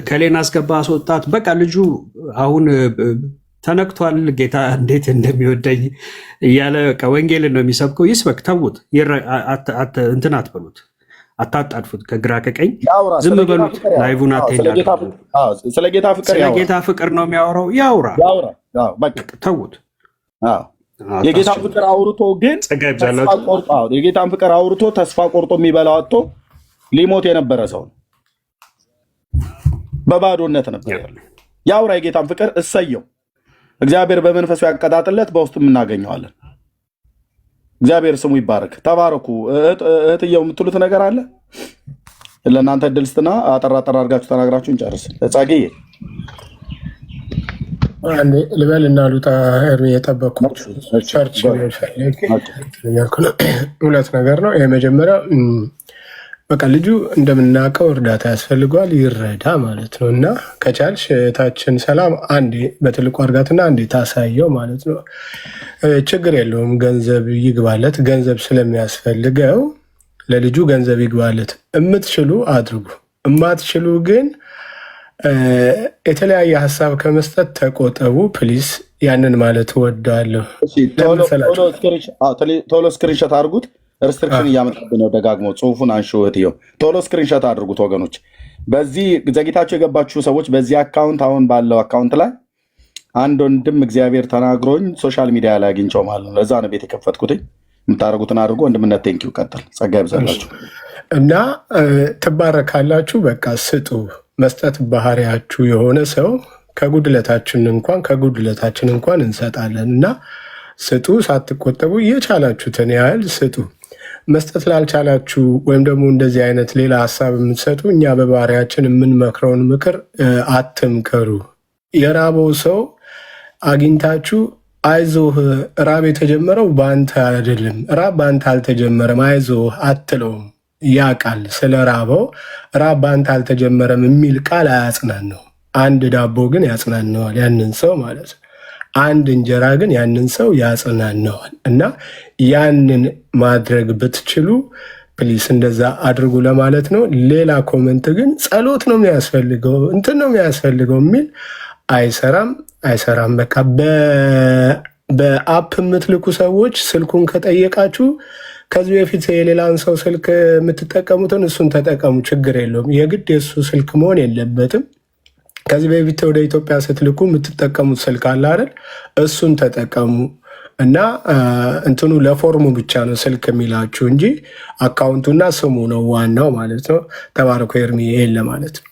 ከሌን አስገባ አስወጣት። በቃ ልጁ አሁን ተነክቷል። ጌታ እንዴት እንደሚወደኝ እያለ ወንጌልን ነው የሚሰብከው። ይስበክ፣ ተዉት። እንትን አትበሉት፣ አታጣድፉት። ከግራ ከቀኝ ዝም በሉት። ላይቭን ስለ ጌታ ፍቅር ነው የሚያወራው። ያውራ፣ ተዉት። የጌታ ፍቅር አውርቶ ግን የጌታን ፍቅር አውርቶ ተስፋ ቆርጦ የሚበላው አጥቶ ሊሞት የነበረ ሰው ነው። በባዶነት ነበር ያለው። ያውራ የጌታን ፍቅር። እሰየው። እግዚአብሔር በመንፈሱ ያቀጣጥለት፣ በውስጡም እናገኘዋለን። እግዚአብሔር ስሙ ይባረክ። ተባረኩ። እህትየው የምትሉት ነገር አለ? ለእናንተ እድል ስትና አጠራ አጠራ አድርጋችሁ ተናግራችሁ እንጨርስ። ጻጌዬ አንዴ ልበል እና ሉጣ። እርሜ የጠበቅኩት ቸርች ሁለት ነገር ነው። የመጀመሪያው በቃ ልጁ እንደምናውቀው እርዳታ ያስፈልገዋል፣ ይረዳ ማለት ነው። እና ከቻልሽ እህታችን ሰላም አንዴ በትልቁ አድርጋትና አንዴ ታሳየው ማለት ነው። ችግር የለውም፣ ገንዘብ ይግባለት። ገንዘብ ስለሚያስፈልገው ለልጁ ገንዘብ ይግባለት። የምትችሉ አድርጉ፣ የማትችሉ ግን የተለያየ ሀሳብ ከመስጠት ተቆጠቡ ፕሊስ። ያንን ማለት እወዳለሁ። ቶሎ ስክሪንሾት አድርጉት። ሪስትሪክሽን እያመጣብን ነው። ደጋግሞ ጽሁፉን አንሺው እህትየው። ቶሎ ስክሪንሾት አድርጉት ወገኖች። በዚህ ዘግይታችሁ የገባችሁ ሰዎች በዚህ አካውንት፣ አሁን ባለው አካውንት ላይ አንድ ወንድም እግዚአብሔር ተናግሮኝ ሶሻል ሚዲያ ላይ አግኝቼው ማለት ነው። ለዛ ነው ቤት የከፈትኩትኝ። የምታደርጉትን አድርጎ። ወንድምነት ቴንኪው። ቀጥል። ጸጋ ይብዛላችሁ እና ትባረካላችሁ። በቃ ስጡ። መስጠት ባህሪያችሁ የሆነ ሰው ከጉድለታችን እንኳን እንሰጣለን እና ስጡ። ሳትቆጠቡ የቻላችሁትን ያህል ስጡ። መስጠት ላልቻላችሁ ወይም ደግሞ እንደዚህ አይነት ሌላ ሀሳብ የምትሰጡ እኛ በባህሪያችን የምንመክረውን ምክር አትምከሩ። የራበው ሰው አግኝታችሁ አይዞህ፣ ራብ የተጀመረው በአንተ አይደለም፣ ራብ በአንተ አልተጀመረም፣ አይዞህ አትለውም። ያ ቃል ስለ ራበው ራብ በአንተ አልተጀመረም የሚል ቃል አያጽናነው። አንድ ዳቦ ግን ያጽናነዋል ያንን ሰው ማለት ነው። አንድ እንጀራ ግን ያንን ሰው ያጽናነዋል። እና ያንን ማድረግ ብትችሉ ፕሊስ እንደዛ አድርጉ ለማለት ነው። ሌላ ኮመንት ግን ጸሎት ነው የሚያስፈልገው እንትን ነው የሚያስፈልገው የሚል አይሰራም። በቃ በአፕ የምትልኩ ሰዎች ስልኩን ከጠየቃችሁ ከዚህ በፊት የሌላን ሰው ስልክ የምትጠቀሙትን እሱን ተጠቀሙ፣ ችግር የለውም። የግድ የእሱ ስልክ መሆን የለበትም። ከዚህ በፊት ወደ ኢትዮጵያ ስትልኩ የምትጠቀሙት ስልክ አለ አይደል? እሱን ተጠቀሙ እና እንትኑ ለፎርሙ ብቻ ነው ስልክ የሚላችሁ እንጂ አካውንቱና ስሙ ነው ዋናው ማለት ነው። ተባረኮ ኤርሚ ይሄን ለማለት ነው።